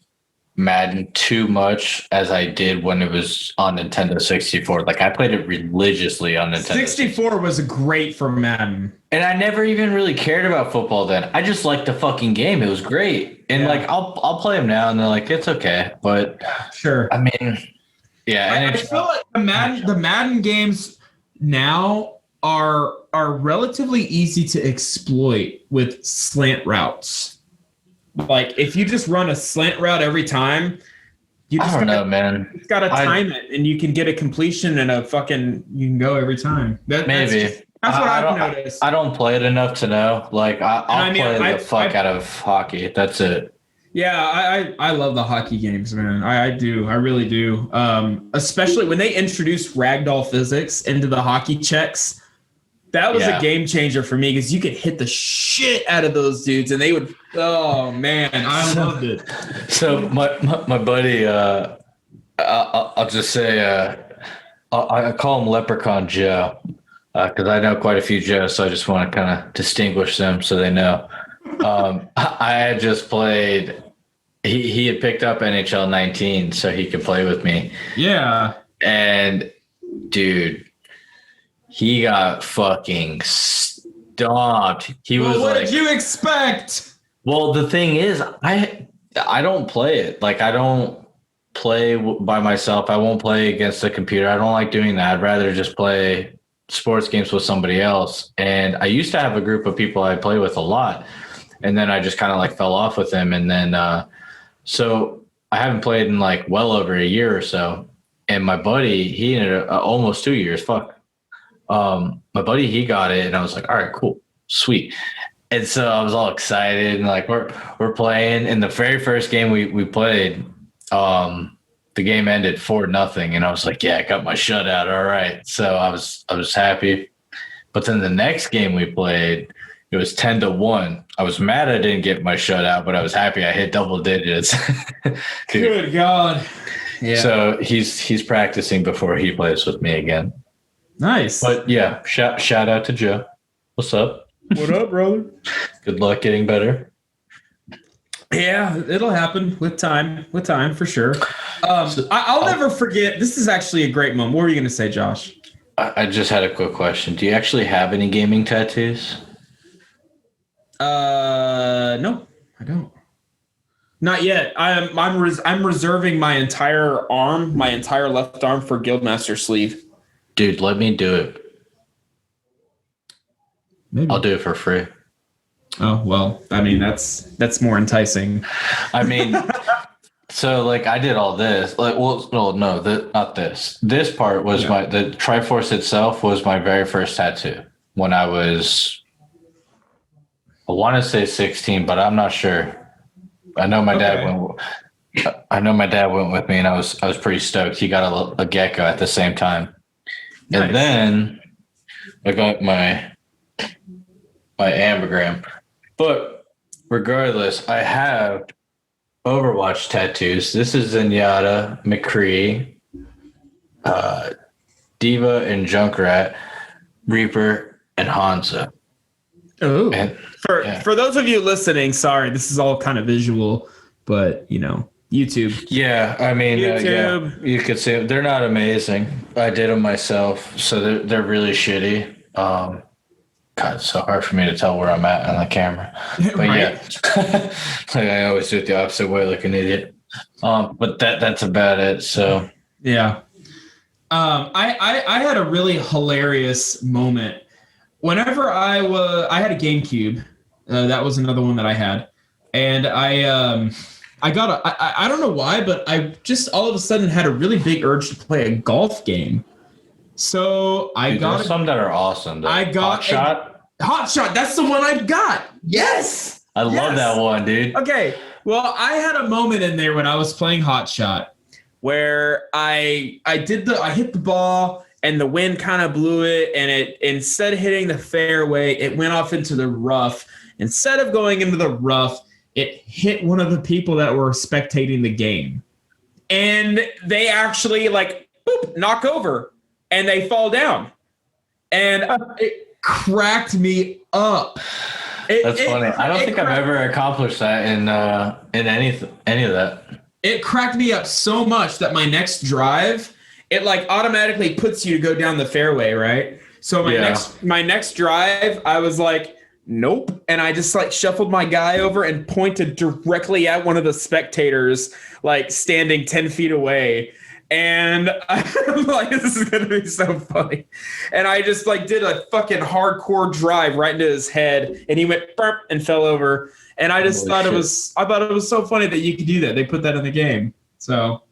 D: Madden too much as I did when it was on Nintendo 64. Like I played it religiously on Nintendo
C: 64 was great for Madden.
D: And I never even really cared about football then. I just liked the fucking game. It was great. And like I'll play them now and they're like, it's okay. But
C: sure.
D: I mean, yeah.
C: I feel like the Madden games now are relatively easy to exploit with slant routes. Like if you just run a slant route every time, you just gotta time it, and you can get a completion and you can go every time. That's what I've noticed.
D: I don't play it enough to know. Like I'll play the fuck out of hockey. That's it.
C: Yeah, I love the hockey games, man. I do. I really do. Especially when they introduced ragdoll physics into the hockey checks. That was a game changer for me because you could hit the shit out of those dudes and they would. Oh man, I loved it.
D: So my buddy, I'll just say, I call him Leprechaun Joe because I know quite a few Joes, so I just want to kind of distinguish them so they know. I had just played. He had picked up NHL 19 so he could play with me.
C: Yeah,
D: and dude. He got fucking stomped.
C: What did you expect?
D: Well, the thing is, I don't play it. Like, I don't play by myself. I won't play against the computer. I don't like doing that. I'd rather just play sports games with somebody else. And I used to have a group of people I play with a lot. And then I just kind of like fell off with them. And then, so I haven't played in like well over a year or so. And my buddy, he ended up almost 2 years. Fuck. My buddy, he got it, and I was like, all right, cool, sweet. And so I was all excited, and like we're playing. And the very first game we played, the game ended 4-0, and I was like, yeah, I got my shutout. All right. So I was happy. But then the next game we played, it was 10-1. I was mad I didn't get my shutout, but I was happy I hit double digits.
C: Good God.
D: Yeah. So he's practicing before he plays with me again.
C: Nice.
D: But yeah, shout out to Joe. What's up?
C: What up, brother?
D: Good luck getting better.
C: Yeah, it'll happen with time for sure. I'll never forget. This is actually a great moment. What were you going to say, Josh?
D: I just had a quick question. Do you actually have any gaming tattoos?
C: No, I don't. Not yet. I'm reserving my entire left arm for Guildmaster sleeve.
D: Dude, let me do it.
C: Maybe.
D: I'll do it for free.
C: Oh, well, I mean, that's more enticing.
D: I mean, So like I did all this. Like, well, no, not this. This part was the Triforce itself was my very first tattoo when I was, I want to say 16, but I'm not sure. I know my dad went. I know my dad went with me, and I was pretty stoked. He got a gecko at the same time, and then I got my ambigram. But regardless, I have Overwatch tattoos. This is Zenyatta, McCree, Diva and Junkrat, Reaper, and Hanzo.
C: Oh, for those of you listening, sorry, this is all kind of visual, but YouTube.
D: Yeah, I mean,
C: YouTube.
D: You could see them. They're not amazing. I did them myself, so they're really shitty. God, it's so hard for me to tell where I'm at on the camera. But yeah, like I always do it the opposite way, like an idiot. But that's about it. So
C: yeah, I had a really hilarious moment. Whenever I had a GameCube. That was another one that I had, and I got I don't know why, but I just all of a sudden had a really big urge to play a golf game. So I got
D: some that are awesome. Though.
C: I got Hot Shot. That's the one I got. Yes,
D: I love that one, dude.
C: Okay, well, I had a moment in there when I was playing Hot Shot where I hit the ball and the wind kind of blew it, and it instead of hitting the fairway, it went off into the rough. Instead of going into the rough, it hit one of the people that were spectating the game. And they actually knock over and they fall down. And it cracked me up.
D: That's funny. I don't think I've ever accomplished that in any of that.
C: It cracked me up so much that my next drive, it automatically puts you to go down the fairway, right? So my next drive, I was like, nope. And I just shuffled my guy over and pointed directly at one of the spectators, standing 10 feet away. And I'm like, this is going to be so funny. And I just did a fucking hardcore drive right into his head. And he went burp and fell over. And I just thought it was so funny that you could do that. They put that in the game. So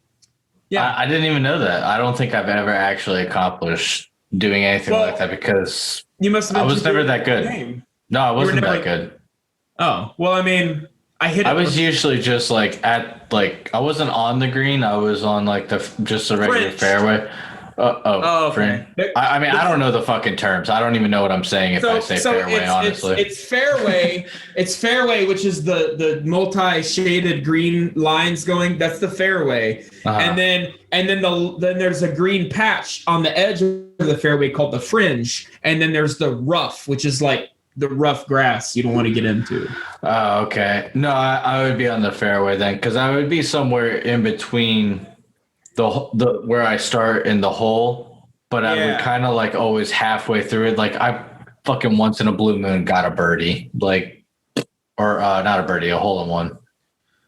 C: yeah.
D: I didn't even know that. I don't think I've ever actually accomplished doing anything like that because
C: you must have been
D: I was never that good.
C: Game.
D: No, I wasn't that good.
C: Oh, well, I mean, I was
D: usually just I wasn't on the green. I was on just a regular fairway.
C: Okay.
D: I mean, I don't know the fucking terms. I don't even know what I'm saying if I say fairway, honestly.
C: It's fairway. It's fairway, which is the multi-shaded green lines going. That's the fairway. Uh-huh. And then there's a green patch on the edge of the fairway called the fringe. And then there's the rough, which is the rough grass you don't want to get into.
D: Oh, okay. No, I would be on the fairway then, because I would be somewhere in between the where I start in the hole, but I would kind of always halfway through it. I fucking once in a blue moon got a birdie, or not a birdie, a hole in one.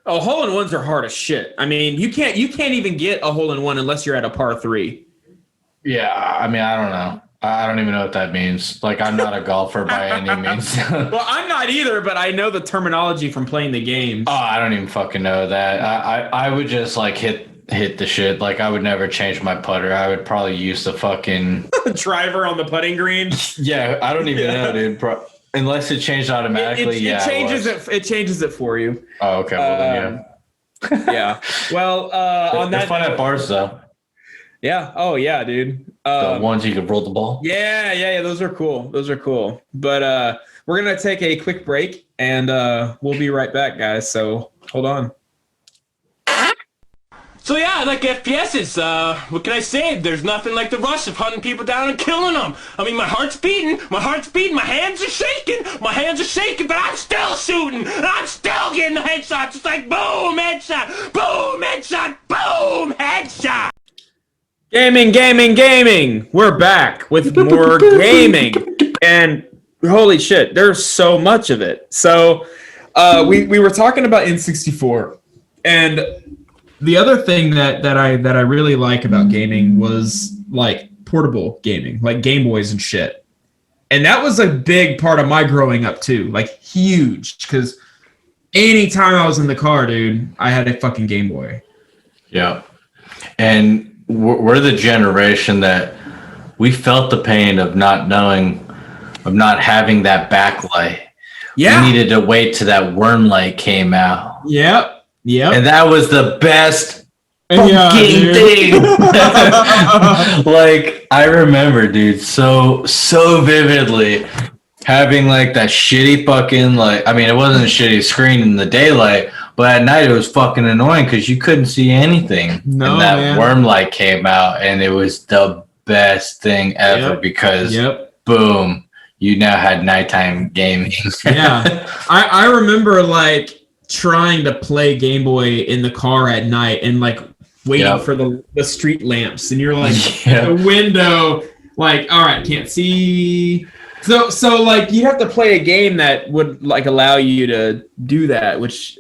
C: Oh, hole in ones are hard as shit. I mean, you can't even get a hole in one unless you're at a par 3.
D: Yeah, I mean, I don't know. I don't even know what that means. I'm not a golfer by any means.
C: Well, I'm not either, but I know the terminology from playing the game.
D: Oh, I don't even fucking know that. I would just hit the shit. I would never change my putter. I would probably use the fucking
C: driver on the putting green.
D: Yeah, I don't even know, dude. Unless it changed automatically.
C: It changes it. It changes it for you.
D: Oh, okay. Well, then,
C: yeah. Yeah. Well, on that.
D: They're fun at bars, though.
C: Yeah. Oh, yeah, dude.
D: The ones you could roll the ball.
C: Yeah. Those are cool. But we're gonna take a quick break, and we'll be right back, guys. So hold on.
A: So yeah, I like FPSs. What can I say? There's nothing like the rush of hunting people down and killing them. I mean, my heart's beating, my hands are shaking, but I'm still shooting, and I'm still getting the headshots. It's like boom, headshot, boom, headshot, boom, headshot.
C: Gaming. We're back with more gaming, and holy shit, there's so much of it. So we were talking about N64, and the other thing that I really like about gaming was portable gaming, like Game Boys and shit. And that was a big part of my growing up too, huge, because anytime I was in the car, dude, I had a fucking Game Boy.
D: Yeah. And we're the generation that we felt the pain of not having that backlight.
C: Yeah.
D: We needed to wait till that worm light came out.
C: Yep.
D: And that was the best
C: fucking
D: thing. Like, I remember, dude, so vividly having like that shitty fucking, like, I mean, it wasn't a shitty screen in the daylight, but at night it was fucking annoying because you couldn't see anything.
C: No,
D: and that
C: man.
D: worm light came out, and it was the best thing ever because boom, you now had nighttime gaming.
C: Yeah. I remember like trying to play Game Boy in the car at night and like waiting for the street lamps, and you're like the window, like, all right, can't see. So like you have to play a game that would like allow you to do that, which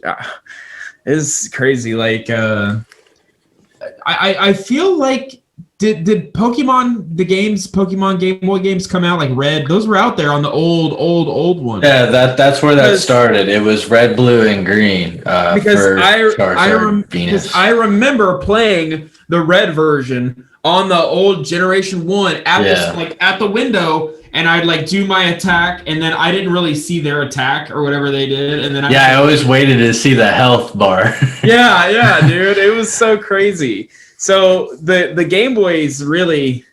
C: is crazy. Like I feel like did Pokemon Game Boy games come out like Red? Those were out there on the old one.
D: Yeah, that's where that started. It was Red, Blue, and Green.
C: Because I remember playing the Red version on the old Generation 1 at the window, and I'd like do my attack, and then I didn't really see their attack or whatever they did, and then
D: I always waited to see the health bar.
C: yeah, dude, it was so crazy. So the Game Boys really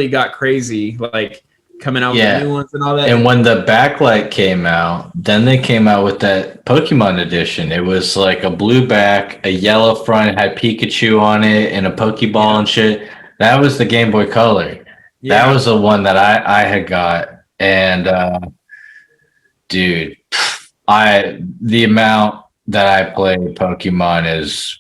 C: got crazy, like coming out with new ones and all that.
D: And when the backlight came out, then they came out with that Pokemon edition. It was like a blue back, a yellow front, it had Pikachu on it, and a Pokeball and shit. That was the Game Boy Color. Yeah. That was the one that I had got. And dude, the amount that I played Pokemon is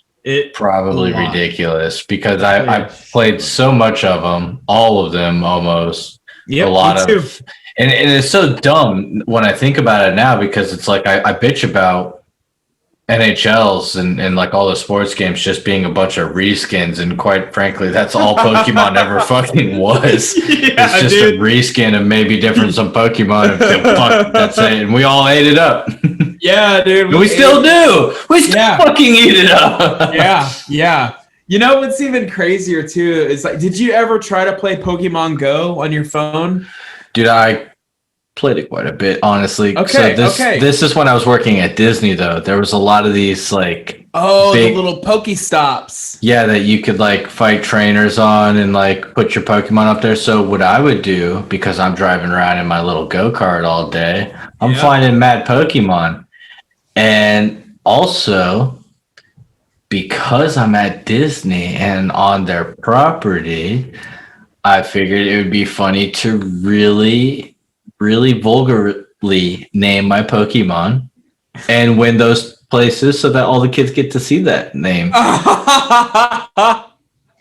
D: probably ridiculous because I played so much of them, all of them almost.
C: Yeah,
D: a lot of, and it's so dumb when I think about it now because it's like I bitch about NHLs and like all the sports games just being a bunch of reskins, and quite frankly, that's all Pokemon ever fucking was. It's just a reskin and maybe different some Pokemon. And fuck, that's it, and we all ate it up.
C: Yeah, dude.
D: We still do. We still fucking eat it up.
C: Yeah. You know what's even crazier too is like, did you ever try to play Pokemon Go on your phone?
D: Dude, I played it quite a bit, honestly.
C: Okay.
D: This is when I was working at Disney, though. There was a lot of these like
C: the little Pokestops.
D: Yeah, that you could like fight trainers on and like put your Pokemon up there. So what I would do, because I'm driving around in my little go-kart all day, I'm finding mad Pokemon. And also, because I'm at Disney and on their property, I figured it would be funny to really vulgarly name my Pokemon and win those places so that all the kids get to see that name.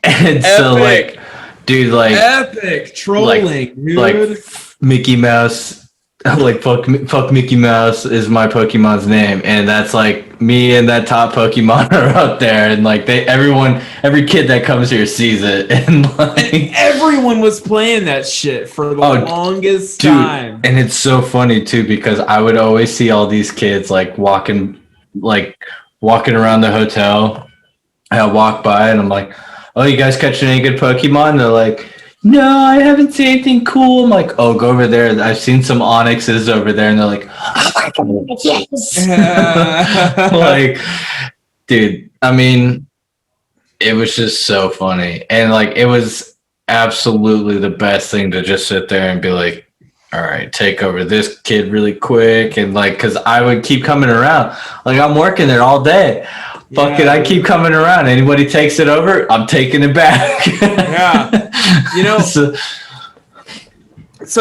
D: And so like, dude, like
C: epic trolling, dude.
D: Like Mickey Mouse, like fuck Mickey Mouse is my Pokemon's name, and that's like me and that top Pokemon are up there, and like every kid that comes here sees it, and like
C: everyone was playing that shit for the longest time.
D: And it's so funny too because I would always see all these kids like walking around the hotel, and I walk by and I'm like, oh, you guys catching any good Pokemon? And they're like, no, I haven't seen anything cool. I'm like, oh, go over there. I've seen some Onyxes over there. And they're like, oh my God, yes. Like, dude, I mean, it was just so funny. And like, it was absolutely the best thing to just sit there and be like, all right, take over this kid really quick. And like, cause I would keep coming around. Like, I'm working there all day. Fuck it, I keep coming around. Anybody takes it over, I'm taking it back.
C: Yeah. You know, so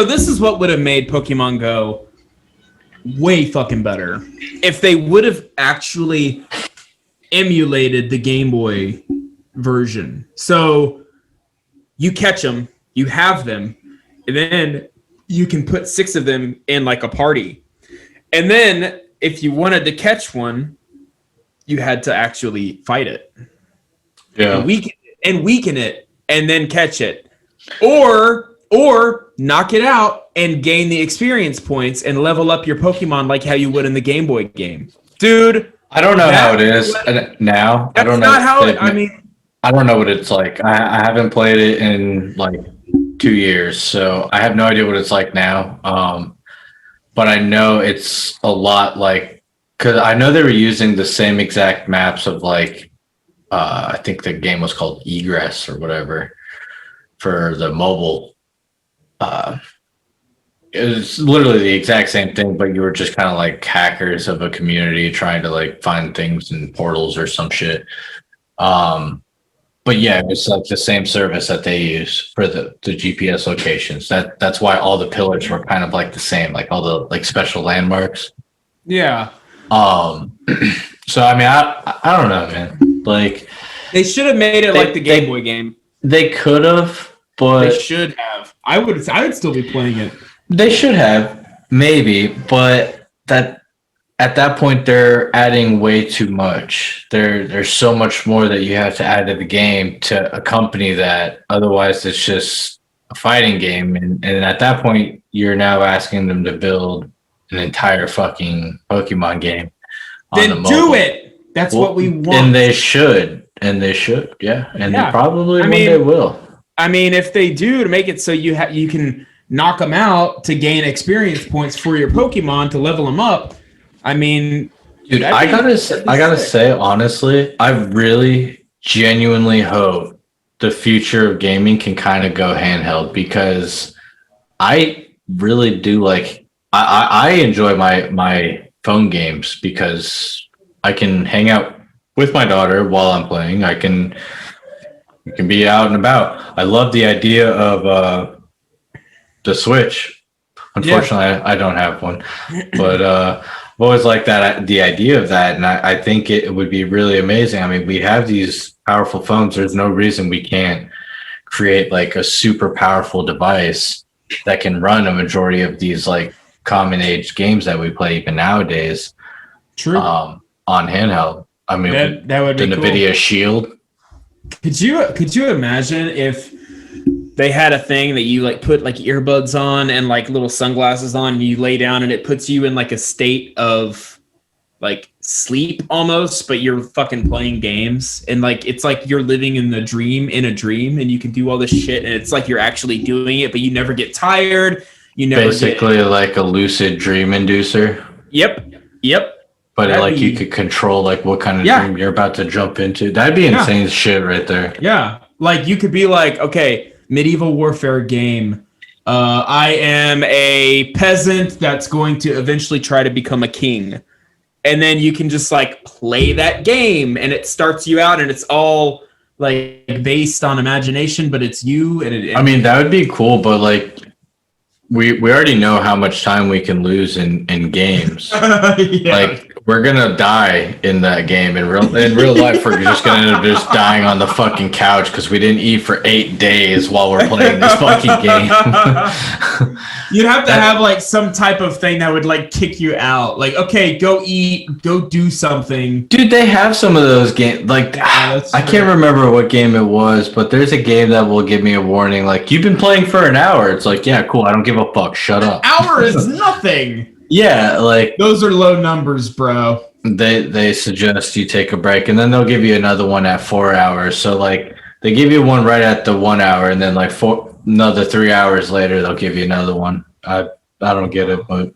C: this is what would have made Pokemon Go way fucking better. If they would have actually emulated the Game Boy version. So you catch them, you have them, and then you can put 6 of them in like a party. And then if you wanted to catch one, you had to actually fight it.
D: Yeah.
C: And weaken it and then catch it. Or knock it out and gain the experience points and level up your Pokemon like how you would in the Game Boy game. Dude,
D: I don't know how it is now.
C: That's
D: I don't know.
C: Not how it, I mean,
D: I don't know what it's like. I haven't played it in like 2 years, so I have no idea what it's like now. But I know it's a lot like, because I know they were using the same exact maps of like, I think the game was called Egress or whatever for the mobile. It was literally the exact same thing, but you were just kind of like hackers of a community trying to like find things in portals or some shit. But yeah, it was like the same service that they use for the GPS locations. That's why all the pillars were kind of like the same, like all the like special landmarks.
C: Yeah.
D: So I mean, I don't know, man. Like
C: They should have made it like the Game Boy game.
D: They could have, but
C: They should have. I would still be playing it.
D: they should have, maybe, but that at that point they're adding way too much. There's so much more that you have to add to the game to accompany that. Otherwise, it's just a fighting game, and at that point, you're now asking them to build an entire fucking Pokemon game.
C: Then do it. That's what we want.
D: And they should. Yeah. And they probably one day will.
C: I mean, if they do, to make it so you can knock them out to gain experience points for your Pokemon to level them up. I mean,
D: dude, I gotta say, honestly, I really genuinely hope the future of gaming can kind of go handheld, because I really do like, I enjoy my phone games because I can hang out with my daughter while I'm playing. I can be out and about. I love the idea of the Switch. Unfortunately, I don't have one, but I've always liked that, the idea of that, and I think it would be really amazing. I mean, we have these powerful phones. There's no reason we can't create like a super powerful device that can run a majority of these like common age games that we play even nowadays.
C: True.
D: On handheld. I mean,
C: that would be
D: the
C: cool.
D: NVIDIA Shield.
C: Could you imagine if they had a thing that you like put like earbuds on and like little sunglasses on, and you lay down and it puts you in like a state of like sleep almost, but you're fucking playing games, and like it's like you're living in a dream, and you can do all this shit, and it's like you're actually doing it, but you never get tired. You never
D: basically like a lucid dream inducer.
C: Yep.
D: But like you could control like what kind of dream you're about to jump into. That'd be insane shit right there.
C: Yeah. Like you could be like, okay, medieval warfare game. I am a peasant that's going to eventually try to become a king. And then you can just like play that game, and it starts you out, and it's all like based on imagination, but it's you.
D: I mean, that would be cool, but like we already know how much time we can lose in games. Like we're gonna die in that game. In real life, we're just gonna end up just dying on the fucking couch because we didn't eat for 8 days while we're playing this fucking game.
C: You'd have to have like some type of thing that would like kick you out. Like, okay, go eat, go do something.
D: Dude, they have some of those games. Like, I can't remember what game it was, but there's a game that will give me a warning. Like, you've been playing for an hour. It's like, yeah, cool. I don't give a fuck. Shut up.
C: An hour is nothing.
D: Yeah, like
C: those are low numbers, bro.
D: They suggest you take a break, and then they'll give you another one at 4 hours. So like they give you one right at the 1 hour, and then like another 3 hours later they'll give you another one. I don't get it, but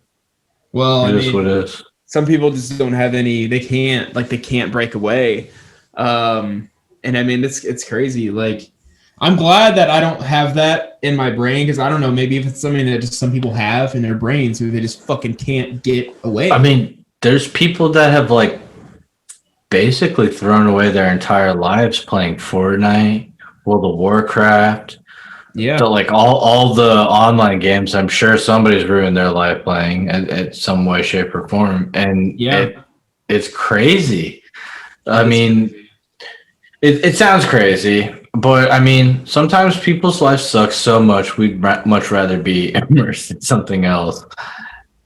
D: it is what it is.
C: Some people just don't have any. They can't break away, and I mean it's crazy. Like I'm glad that I don't have that in my brain, because I don't know, maybe if it's something that just some people have in their brains who they just fucking can't get away.
D: I mean, there's people that have like basically thrown away their entire lives playing Fortnite, World of Warcraft.
C: Yeah.
D: So like all the online games, I'm sure somebody's ruined their life playing at some way, shape, or form. And it's crazy. I mean, it sounds crazy. But I mean, sometimes people's lives suck so much, we'd much rather be immersed in something else.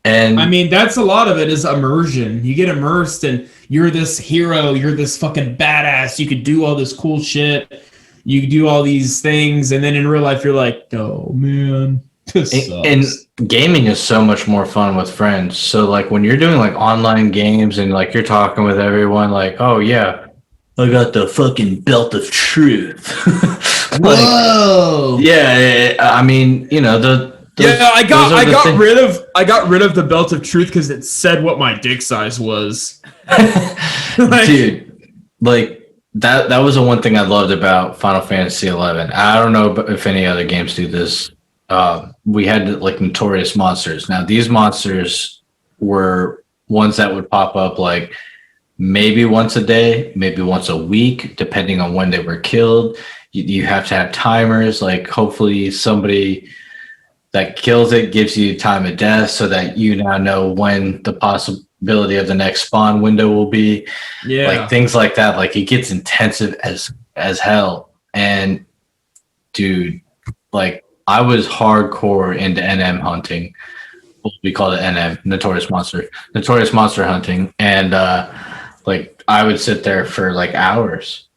D: And
C: I mean, that's a lot of it is immersion. You get immersed and you're this hero, you're this fucking badass, you could do all this cool shit, you could do all these things, and then in real life you're like, oh man, this sucks.
D: And gaming is so much more fun with friends. So like when you're doing like online games and like you're talking with everyone, like, oh yeah, I got the fucking belt of truth.
E: Whoa.
D: Yeah, I mean, you know,
C: I got rid of the belt of truth because it said what my dick size was.
D: Dude, like that was the one thing I loved about Final Fantasy 11. I don't know if any other games do this. We had like notorious monsters. Now these monsters were ones that would pop up like maybe once a day, maybe once a week, depending on when they were killed. You have to have timers. Like hopefully somebody that kills it gives you time of death so that you now know when the possibility of the next spawn window will be.
C: Yeah,
D: like things like that. Like it gets intensive as hell. And dude, like I was hardcore into NM hunting. We call it NM, notorious monster hunting. And like I would sit there for like hours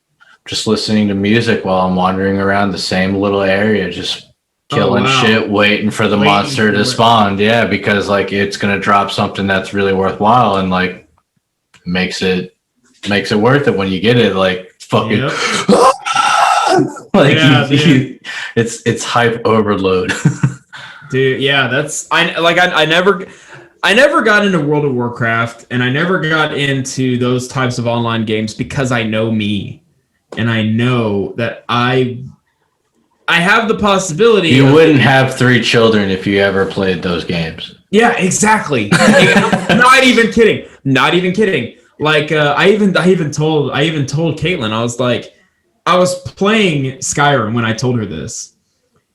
D: just listening to music while I'm wandering around the same little area, just killing shit, waiting for the monster to spawn. Yeah, because like it's gonna drop something that's really worthwhile and like makes it worth it when you get it. Like fucking like it's hype overload.
C: Dude, yeah, I never got into World of Warcraft, and I never got into those types of online games because I know me, and I know that I have the possibility.
D: You wouldn't have 3 children if you ever played those games.
C: Yeah, exactly. Not even kidding. Like I even told Caitlin, I was like, I was playing Skyrim when I told her this.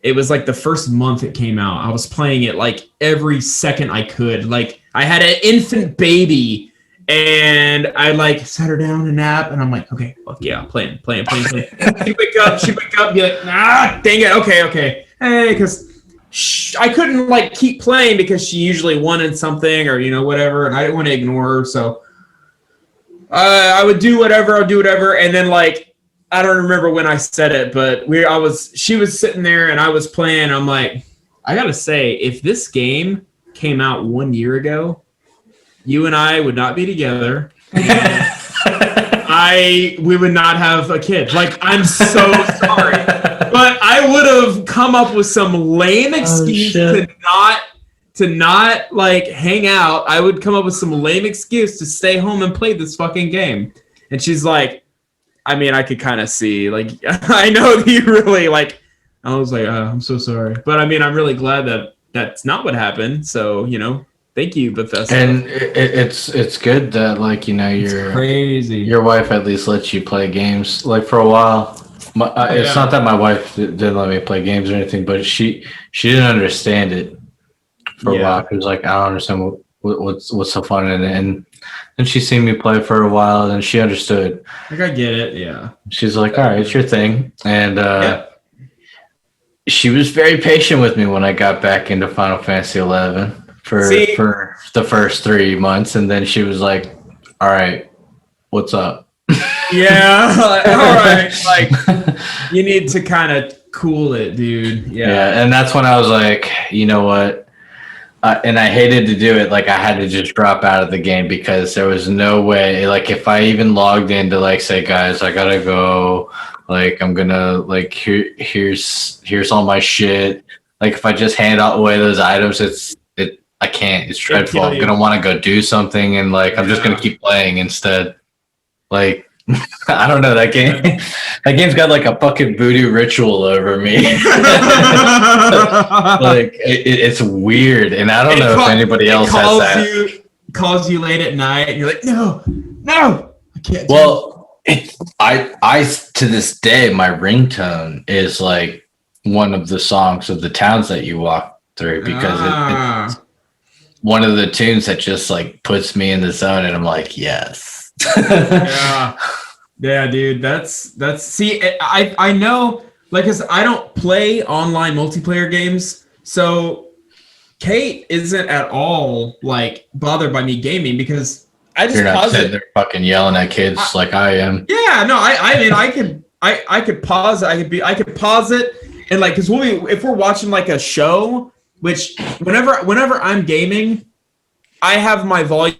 C: It was like the first month it came out. I was playing it like every second I could. Like I had an infant baby and I like sat her down and nap and I'm like, okay, fuck yeah, playing. She'd wake up, be like, dang it, okay. Hey, because I couldn't like keep playing because she usually wanted something or, you know, whatever. And I didn't want to ignore her. So I would do whatever. And then like, I don't remember when I said it, but she was sitting there and I was playing. I'm like, I gotta say, if this game came out 1 year ago, you and I would not be together. We would not have a kid. Like, I'm so sorry, but I would have come up with some lame excuse to not like hang out. I would come up with some lame excuse to stay home and play this fucking game. And she's like, I mean, I could kind of see, like, I know that you really, like, I was like, I'm so sorry. But, I mean, I'm really glad that that's not what happened. So, you know, thank you, Bethesda.
D: And it's good that, like, you know, your wife at least lets you play games, like, for a while. It's not that my wife didn't let me play games or anything, but she didn't understand it for a while. She was like, I don't understand what's so fun in it. And then she seen me play for a while and she understood.
C: Like, I get it, yeah.
D: She's like, all right, it's your thing. And she was very patient with me when I got back into Final Fantasy 11 for the first 3 months. And then she was like, all right, what's up?
C: Yeah, all right. Like, you need to kind of cool it, dude.
D: Yeah, and that's when I was like, you know what? And I hated to do it. Like I had to just drop out of the game because there was no way. Like if I even logged in to like say, guys, I gotta go. Like I'm gonna like here's all my shit. Like if I just hand away those items, I can't. It's dreadful. I'm gonna want to go do something, and like I'm just gonna keep playing instead. Like I don't know that game. That game's got like a fucking voodoo ritual over me. Like it's weird, and I don't know if anybody else has that.
C: Calls you late at night, and you're like, no, I can't.
D: Well, I to this day, my ringtone is like one of the songs of the towns that you walk through because it's one of the tunes that just like puts me in the zone, and I'm like, yes.
C: Yeah, dude, that's see, I know, like, cause I don't play online multiplayer games, so Kate isn't at all like bothered by me gaming because I just
D: You're not sitting there fucking yelling at kids like I am.
C: Yeah, no, I mean, I could pause it. I could pause it and like, cause if we're watching like a show, which whenever I'm gaming, I have my volume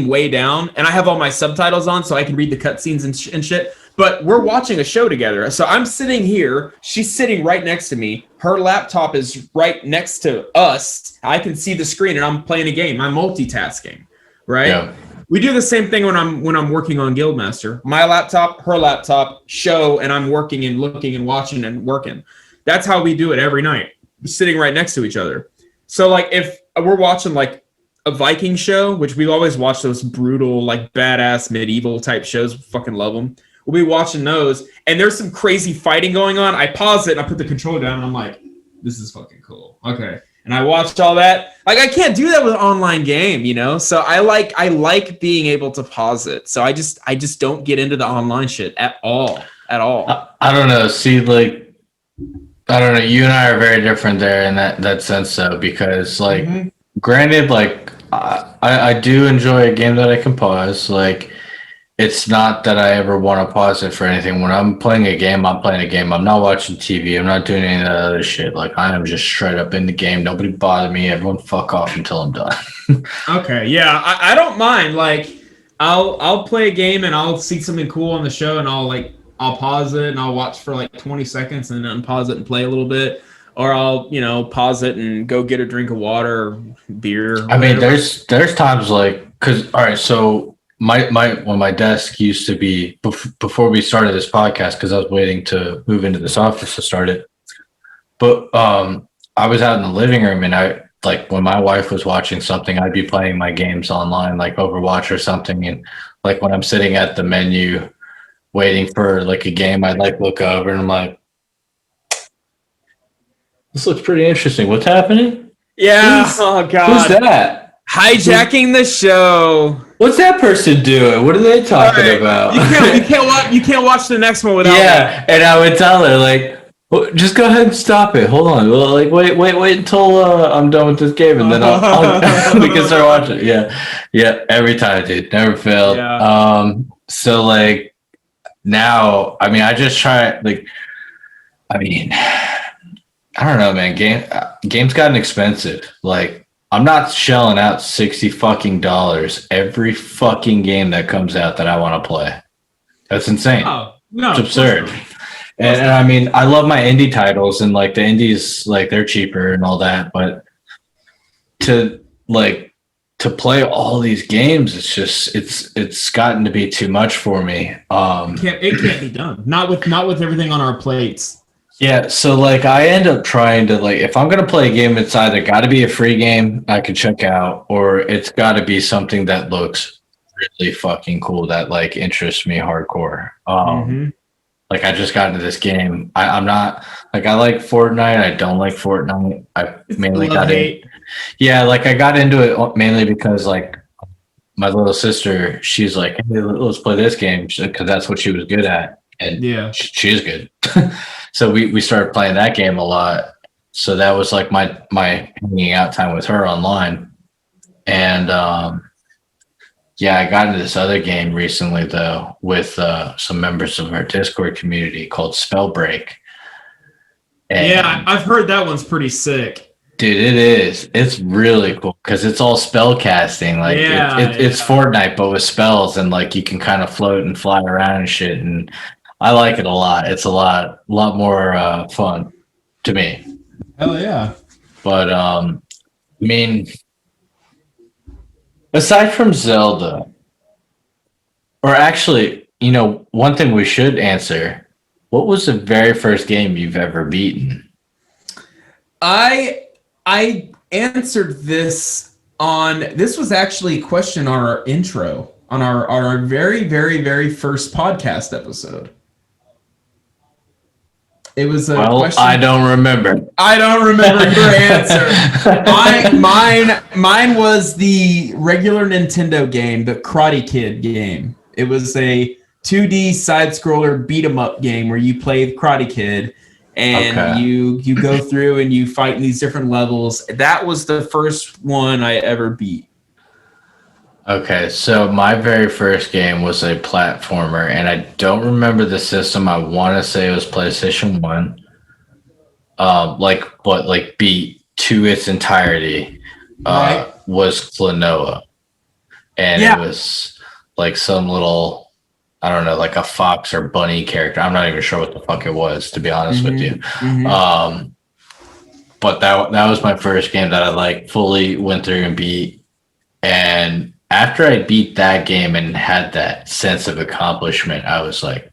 C: way down, and I have all my subtitles on so I can read the cutscenes and shit. But we're watching a show together. So I'm sitting here. She's sitting right next to me. Her laptop is right next to us. I can see the screen, and I'm playing a game. I'm multitasking, right?
D: Yeah.
C: We do the same thing when I'm working on Guildmaster. My laptop, her laptop, show, and I'm working and looking and watching and working. That's how we do it every night, sitting right next to each other. So like if we're watching like a Viking show, which we always watch those brutal, like badass medieval type shows, fucking love them. We'll be watching those, and there's some crazy fighting going on. I pause it and I put the controller down, and I'm like, this is fucking cool. Okay. And I watched all that. Like I can't do that with an online game, you know? So I like being able to pause it. So I just don't get into the online shit at all. At all.
D: I don't know. See, like, I don't know. You and I are very different there in that sense, though, because, like, granted, like, I do enjoy a game that I can pause. Like, it's not that I ever want to pause it for anything. When I'm playing a game, I'm playing a game. I'm not watching TV. I'm not doing any of that other shit. Like, I am just straight up in the game. Nobody bother me. Everyone fuck off until I'm done.
C: Okay, yeah. I don't mind. Like, I'll play a game and I'll see something cool on the show and I'll pause it and I'll watch for like 20 seconds and then unpause it and play a little bit. Or I'll, pause it and go get a drink of water or beer. Or
D: I mean, there's times like, because, all right, so my desk used to be before we started this podcast, because I was waiting to move into this office to start it. But I was out in the living room, and I like when my wife was watching something, I'd be playing my games online, like Overwatch or something. And like when I'm sitting at the menu waiting for like a game, I'd like look over and I'm like, this looks pretty interesting. What's happening?
C: Yeah. Oh God.
D: Who's that?
C: Hijacking the show.
D: What's that person doing? What are they talking about?
C: You can't watch the next one without
D: Yeah, and I would tell her like, just go ahead and stop it. Hold on. Well, like wait until I'm done with this game, and then I'll we can start watching. Yeah. Every time, dude, never failed.
C: Yeah.
D: So like now, I mean, I just try like, I mean, I don't know, man. Games gotten expensive. Like, I'm not shelling out $60 fucking every fucking game that comes out that I want to play. That's insane.
C: Oh, no,
D: it's absurd. And I mean, I love my indie titles, and like the indies, like they're cheaper and all that. But to play all these games, it's gotten to be too much for me.
C: It can't be done. Not with everything on our plates.
D: Yeah, so like I end up trying to like if I'm gonna play a game, it's either got to be a free game I can check out, or it's got to be something that looks really fucking cool that like interests me hardcore. Like I just got into this game. I'm not like I like Fortnite. I don't like Fortnite. I mainly got it. Yeah, like I got into it mainly because like my little sister, she's like, hey, let's play this game because that's what she was good at, and yeah, she's good. So we started playing that game a lot. So that was like my hanging out time with her online. And yeah, I got into this other game recently though with some members of our Discord community called Spellbreak. And
C: yeah, I've heard that one's pretty sick.
D: Dude, it is. It's really cool because it's all spell casting. Like it's Fortnite but with spells, and like you can kind of float and fly around and shit, and I like it a lot. It's a lot more fun to me.
C: Hell yeah.
D: But I mean, aside from Zelda, or actually, one thing we should answer, what was the very first game you've ever beaten?
C: I answered this was actually a question on our intro, on our very, very, very first podcast episode. It was a question.
D: I don't remember.
C: I don't remember your answer. Mine was the regular Nintendo game, the Karate Kid game. It was a 2D side-scroller beat-em-up game where you play the Karate Kid, and you go through and you fight in these different levels. That was the first one I ever beat.
D: Okay, so my very first game was a platformer, and I don't remember the system. I want to say it was PlayStation 1. Beat to its entirety was Klonoa. and it was like some little, I don't know, like a fox or bunny character. I'm not even sure what the fuck it was, to be honest with you. But that was my first game that I like fully went through and beat. And after I beat that game and had that sense of accomplishment, I was like,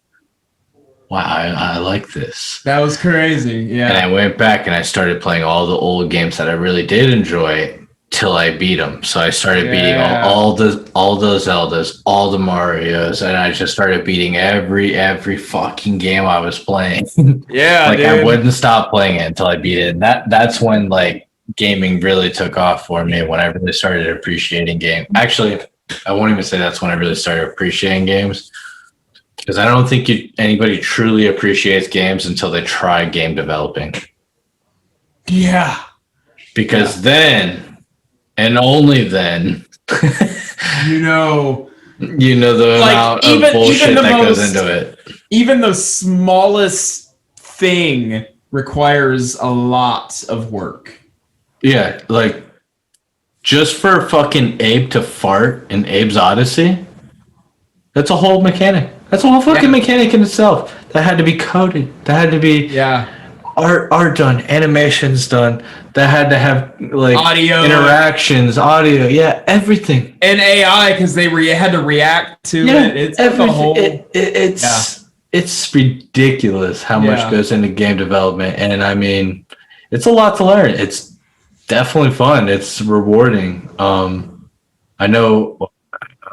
D: wow, I like this.
C: That was crazy. Yeah.
D: And I went back and I started playing all the old games that I really did enjoy till I beat them. So I started beating all the Zeldas, all the Marios, and I just started beating every fucking game I was playing.
C: Yeah,
D: like
C: dude.
D: I wouldn't stop playing it until I beat it. And that's when like gaming really took off for me, when I really started appreciating games. Actually, I won't even say that's when I really started appreciating games, because I don't think anybody truly appreciates games until they try game developing.
C: Yeah.
D: Because then, and only then, you know the
C: like,
D: amount of bullshit that goes into it.
C: Even the smallest thing requires a lot of work.
D: Yeah, like just for fucking Abe to fart in Abe's Odyssey, that's a whole mechanic. That's a whole fucking mechanic in itself. That had to be coded. That had to be art done, animations done. That had to have like
C: audio,
D: interactions, audio, everything.
C: And AI, because they had to react to it. It's the whole.
D: It's ridiculous how much goes into game development, and I mean, it's a lot to learn. It's definitely fun. It's rewarding. I know.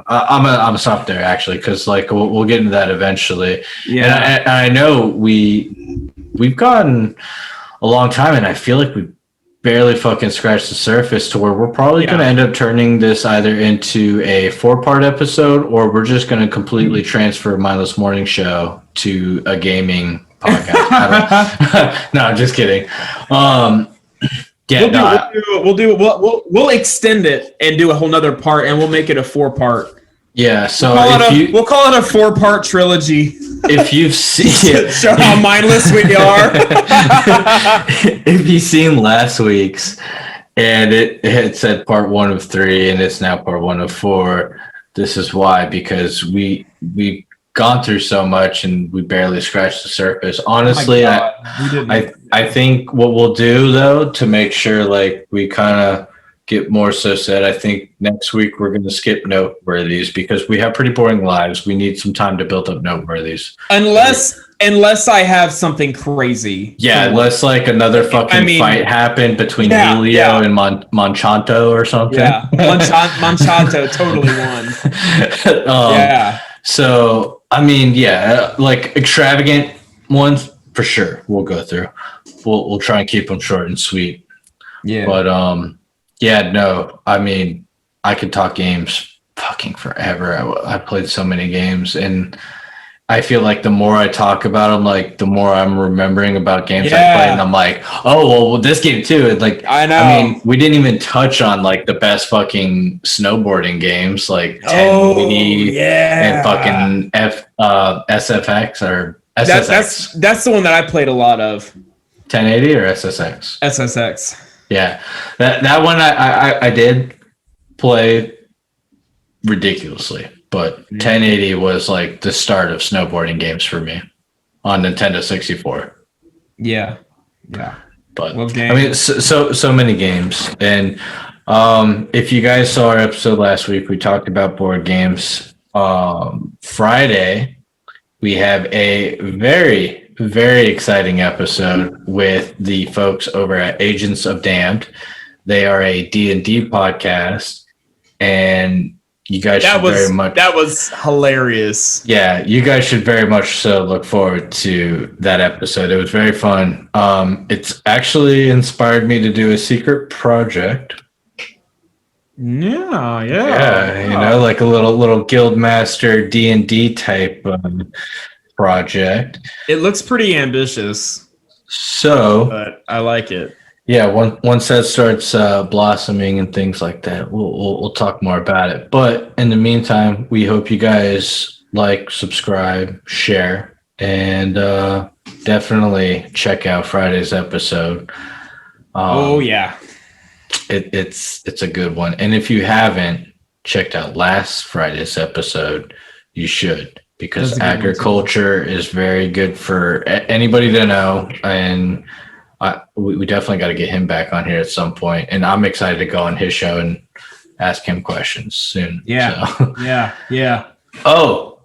D: I'm gonna stop there actually, because like we'll get into that eventually. Yeah, and I know we've gotten a long time, and I feel like we barely fucking scratched the surface, to where we're probably going to end up turning this either into a 4-part episode, or we're just going to completely transfer Mindless Morning Show to a gaming podcast. No, I'm just kidding.
C: We'll extend it and do a whole nother part, and we'll make it a 4-part.
D: Yeah, so
C: we'll call it a 4-part trilogy.
D: If you've seen
C: show how mindless we are.
D: If you've seen last week's, and it had said part 1 of 3, and it's now part 1 of 4, this is why, because we've gone through so much and we barely scratched the surface. Honestly, I think what we'll do though, to make sure like we kind of get more so said, I think next week we're going to skip noteworthies, because we have pretty boring lives. We need some time to build up noteworthies. Unless I have something crazy. Yeah, unless like another fucking fight happened between Julio and Monsanto or something. Yeah,
C: Monsanto totally won.
D: So, I mean, like extravagant ones for sure we'll go through. We'll try and keep them short and sweet. Yeah. But no, I mean, I could talk games fucking forever. I played so many games, and I feel like the more I talk about them, like the more I'm remembering about games I played, and I'm like, oh, well, this game too. And like, I know. I mean, we didn't even touch on like the best fucking snowboarding games, like 1080 and fucking SFX or SSX.
C: That's the one that I played a lot of.
D: 1080 or SSX?
C: SSX.
D: Yeah, that one I did play ridiculously, but 1080 was like the start of snowboarding games for me on Nintendo 64. Yeah. But I mean, so many games, and if you guys saw our episode last week, we talked about board games. Friday, we have a very exciting episode with the folks over at Agents of Damned. They are a D&D podcast, and you guys that was hilarious. Yeah, you guys should very much so look forward to that episode. It was very fun. It's actually inspired me to do a secret project. Yeah, you know, like a little Guildmaster D&D type project.
C: It looks pretty ambitious, but I like it.
D: Yeah, once that starts blossoming and things like that, we'll talk more about it. But in the meantime, we hope you guys like, subscribe, share, and definitely check out Friday's episode. It's a good one. And if you haven't, checked out last Friday's episode, you should, because
C: That's a good one, too.
D: agriculture is very good for anybody to know. And we definitely got to get him back on here at some point. And I'm excited to go on his show and ask him questions soon.
C: Yeah.
D: So.
C: Yeah.
D: Oh,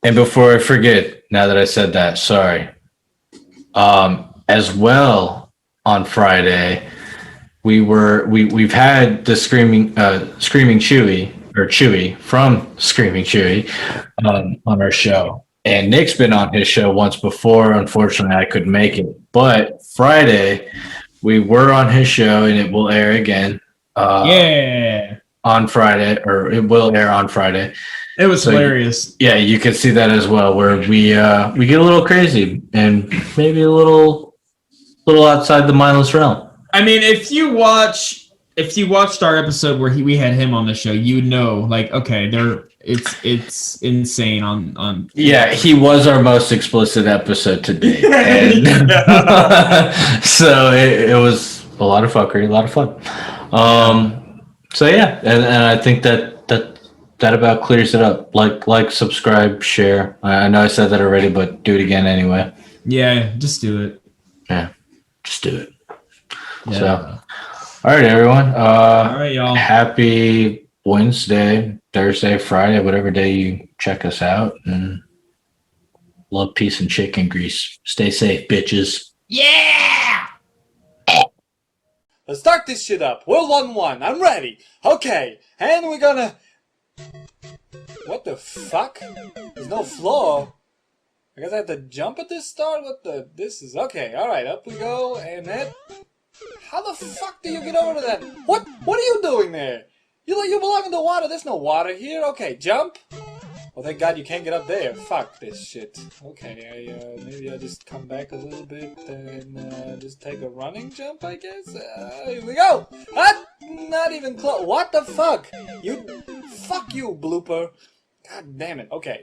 D: and before I forget, now that I said that, sorry. As well, on Friday, we've had the Screaming Chewy from Screaming Chewy on our show. And Nick's been on his show once before. Unfortunately, I couldn't make it. But Friday, we were on his show, and it will air again. On Friday, or it will air on Friday.
C: It was hilarious.
D: Yeah, you can see that as well, where we get a little crazy and maybe a little outside the mindless realm.
C: I mean, if you watched our episode where we had him on the show, you know, like, okay, it's insane on.
D: Yeah, he was our most explicit episode to date, and so it was a lot of fuckery, a lot of fun. So yeah, and I think that about clears it up. Like, subscribe, share. I know I said that already, but do it again anyway.
C: Yeah, just do it.
D: Yeah, just do it.
C: Yeah.
D: So, all right, everyone.
C: All right, y'all.
D: Happy Wednesday, Thursday, Friday, whatever day you check us out. And love, peace, and chicken grease. Stay safe, bitches.
C: Yeah!
E: Let's start this shit up. World 1-1. I'm ready. Okay. And we're gonna... What the fuck? There's no floor. I guess I have to jump at this start? This is... Okay, alright. Up we go. And then... How the fuck do you get over to that? What are you doing there? You belong in the water. There's no water here. Okay, jump. Well, thank God you can't get up there. Fuck this shit. Okay, maybe I'll just come back a little bit and just take a running jump, I guess. Here we go. Not even close. What the fuck? Fuck you, blooper. God damn it. Okay.